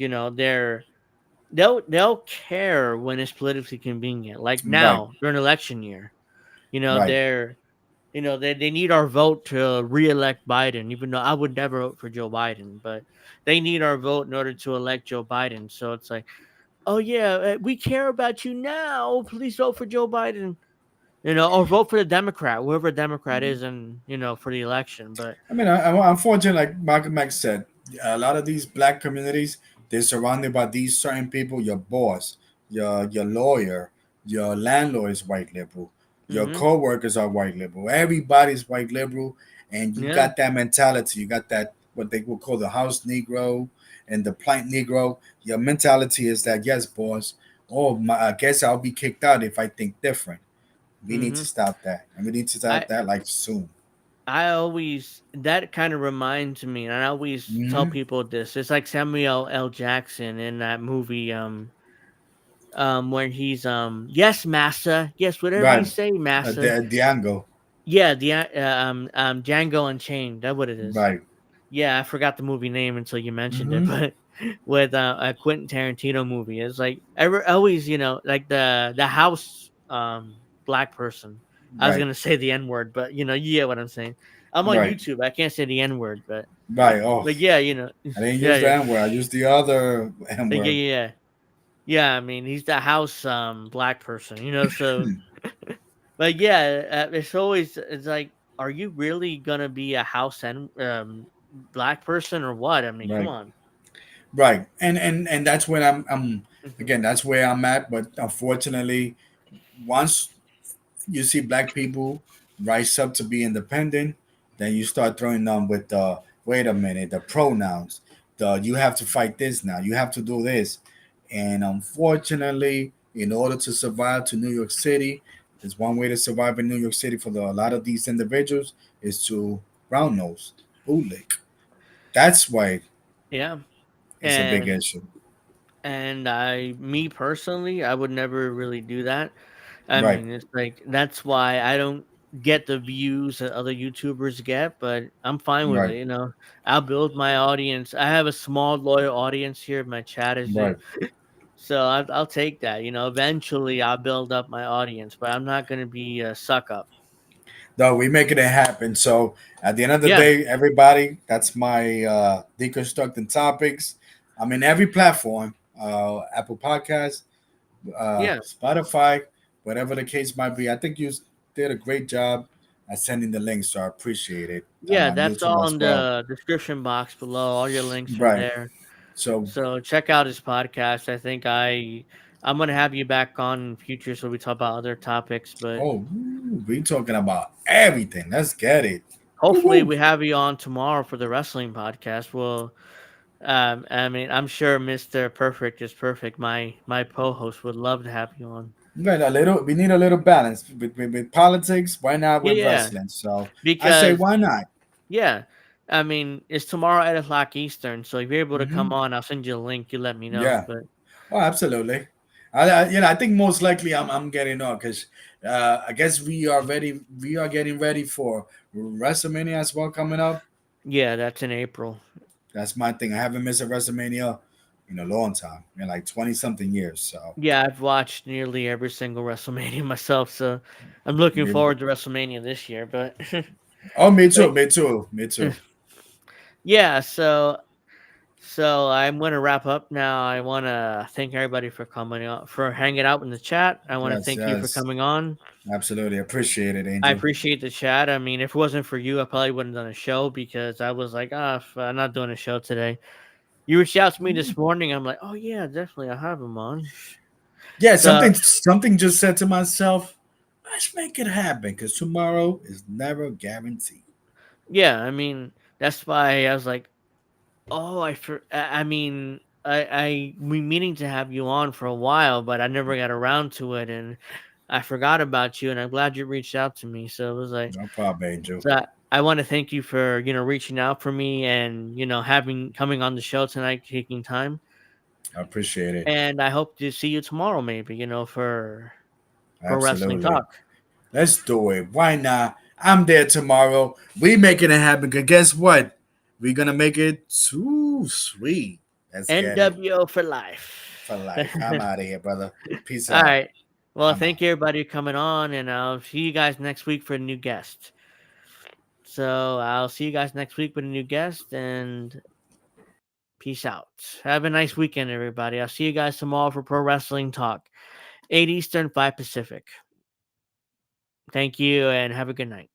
they'll care when it's politically convenient. Like right, now during election year, right, they need our vote to reelect Biden. Even though I would never vote for Joe Biden, but they need our vote in order to elect Joe Biden. So it's like, oh yeah, we care about you now. Please vote for Joe Biden. Or vote for the Democrat, whoever Democrat is, and for the election. But I mean, unfortunately, like Malcolm X said, a lot of these black communities, they're surrounded by these certain people. Your boss, your lawyer, your landlord is white liberal, your hmm co-workers are white liberal. Everybody's white liberal, and you yeah, got that mentality. You got that what they would call the house Negro and the plant Negro. Your mentality is that yes, boss. Oh, I guess I'll be kicked out if I think different. We need hmm to stop that, and we need to stop I that like soon. I always that kind of reminds me, and I always tell Hmm. people this. It's like Samuel L. Jackson in that movie, when he's yes, massa, yes, whatever you Right. say, massa, Diango. yeah, the Django Unchained. That's what it is. Right. Yeah, I forgot the movie name until you mentioned it, Hmm. but with a Quentin Tarantino movie. It's like ever always, like the house black person. I was Right, gonna say the N word, but you get what I'm saying. I'm on right, YouTube. I can't say the N word, but right. Oh, yeah, I didn't yeah, use the yeah, N word. I used the other N yeah, word. yeah. Yeah, I mean, he's the house black person, so but yeah, it's like, are you really gonna be a house and black person or what? I mean, come Right, on. right. And that's when I'm Mhm. again. That's where I'm at. But unfortunately, once you see black people rise up to be independent, then you start throwing them with the wait a minute, the pronouns, the you have to fight this now, you have to do this. And unfortunately, in order to survive to New York City, there's one way to survive in New York City for a lot of these individuals is to brown nose, bootlick. That's why Yeah. it's a big And issue. me personally, I would never really do that. I Right, mean, it's like that's why I don't get the views that other YouTubers get, but I'm fine with right, it. I'll build my audience. I have a small loyal audience here. My chat is right. so I'll take that. Eventually I'll build up my audience, but I'm not going to be a suck up. No, we making it happen. So at the end of the Yeah. day, everybody, that's my deconstructing topics. I'm in every platform, Apple Podcasts, Yeah. Spotify, whatever the case might be. I think you did a great job at sending the links, so I appreciate it. I'm Yeah, on that's YouTube all as in well. the description box below. All your links are Right. there. So, So check out his podcast. I think I'm gonna have you back on in future so we talk about other topics. But oh, we talking about everything. Let's get it. hopefully Woo-hoo. we have you on tomorrow for the wrestling podcast. Well, I mean, I'm sure Mister Perfect is perfect. My co-host would love to have you on. Right, a little. We need a little balance with politics. Why not Yeah, with yeah. wrestling? So I say, Because why not? yeah, I mean it's tomorrow at 8 o'clock Eastern. So if you're able to come Hmm. on, I'll send you a link. You let me know. Yeah. But Oh, absolutely. I think most likely I'm getting on because I guess we are ready. We are getting ready for WrestleMania as well coming up. yeah, that's in April. That's my thing. I haven't missed a WrestleMania in a long time, in like 20 something years. So, Yeah, I've watched nearly every single WrestleMania myself, so I'm looking we- forward to WrestleMania this year. But, oh, me too, but me too, me too. yeah, so I'm gonna wrap up now. I want to thank everybody for coming out, for hanging out in the chat. I want to Yes, thank you for yes, coming on. absolutely appreciate it, I Angel. appreciate the chat. I mean, if it wasn't for you, I probably wouldn't have done a show because I was like, I'm not doing a show today. You reached out to me this morning. I'm like, oh yeah, definitely, I'll have him on. Yeah, So something just said to myself, let's make it happen because tomorrow is never guaranteed. yeah, I mean, that's why I was like, oh, I mean, I we meaning to have you on for a while, but I never got around to it, and I forgot about you, and I'm glad you reached out to me. So it was like, No problem, Angel. so I want to thank you for reaching out for me and having coming on the show tonight, taking time, I appreciate it. and I hope to see you tomorrow, maybe for wrestling Absolutely. talk. Let's do it. Why not? I'm there tomorrow. We making it happen. Cause guess what? We're gonna make it too sweet. Let's get it NWO for life. for life. I'm out of here, brother. Peace All out. right. Well, I'm thank out. you everybody for coming on, and I'll see you guys next week for a new guest. So I'll see you guys next week with a new guest, and peace out. Have a nice weekend, everybody. I'll see you guys tomorrow for Pro Wrestling Talk, 8 Eastern, 5 Pacific. Thank you, and have a good night.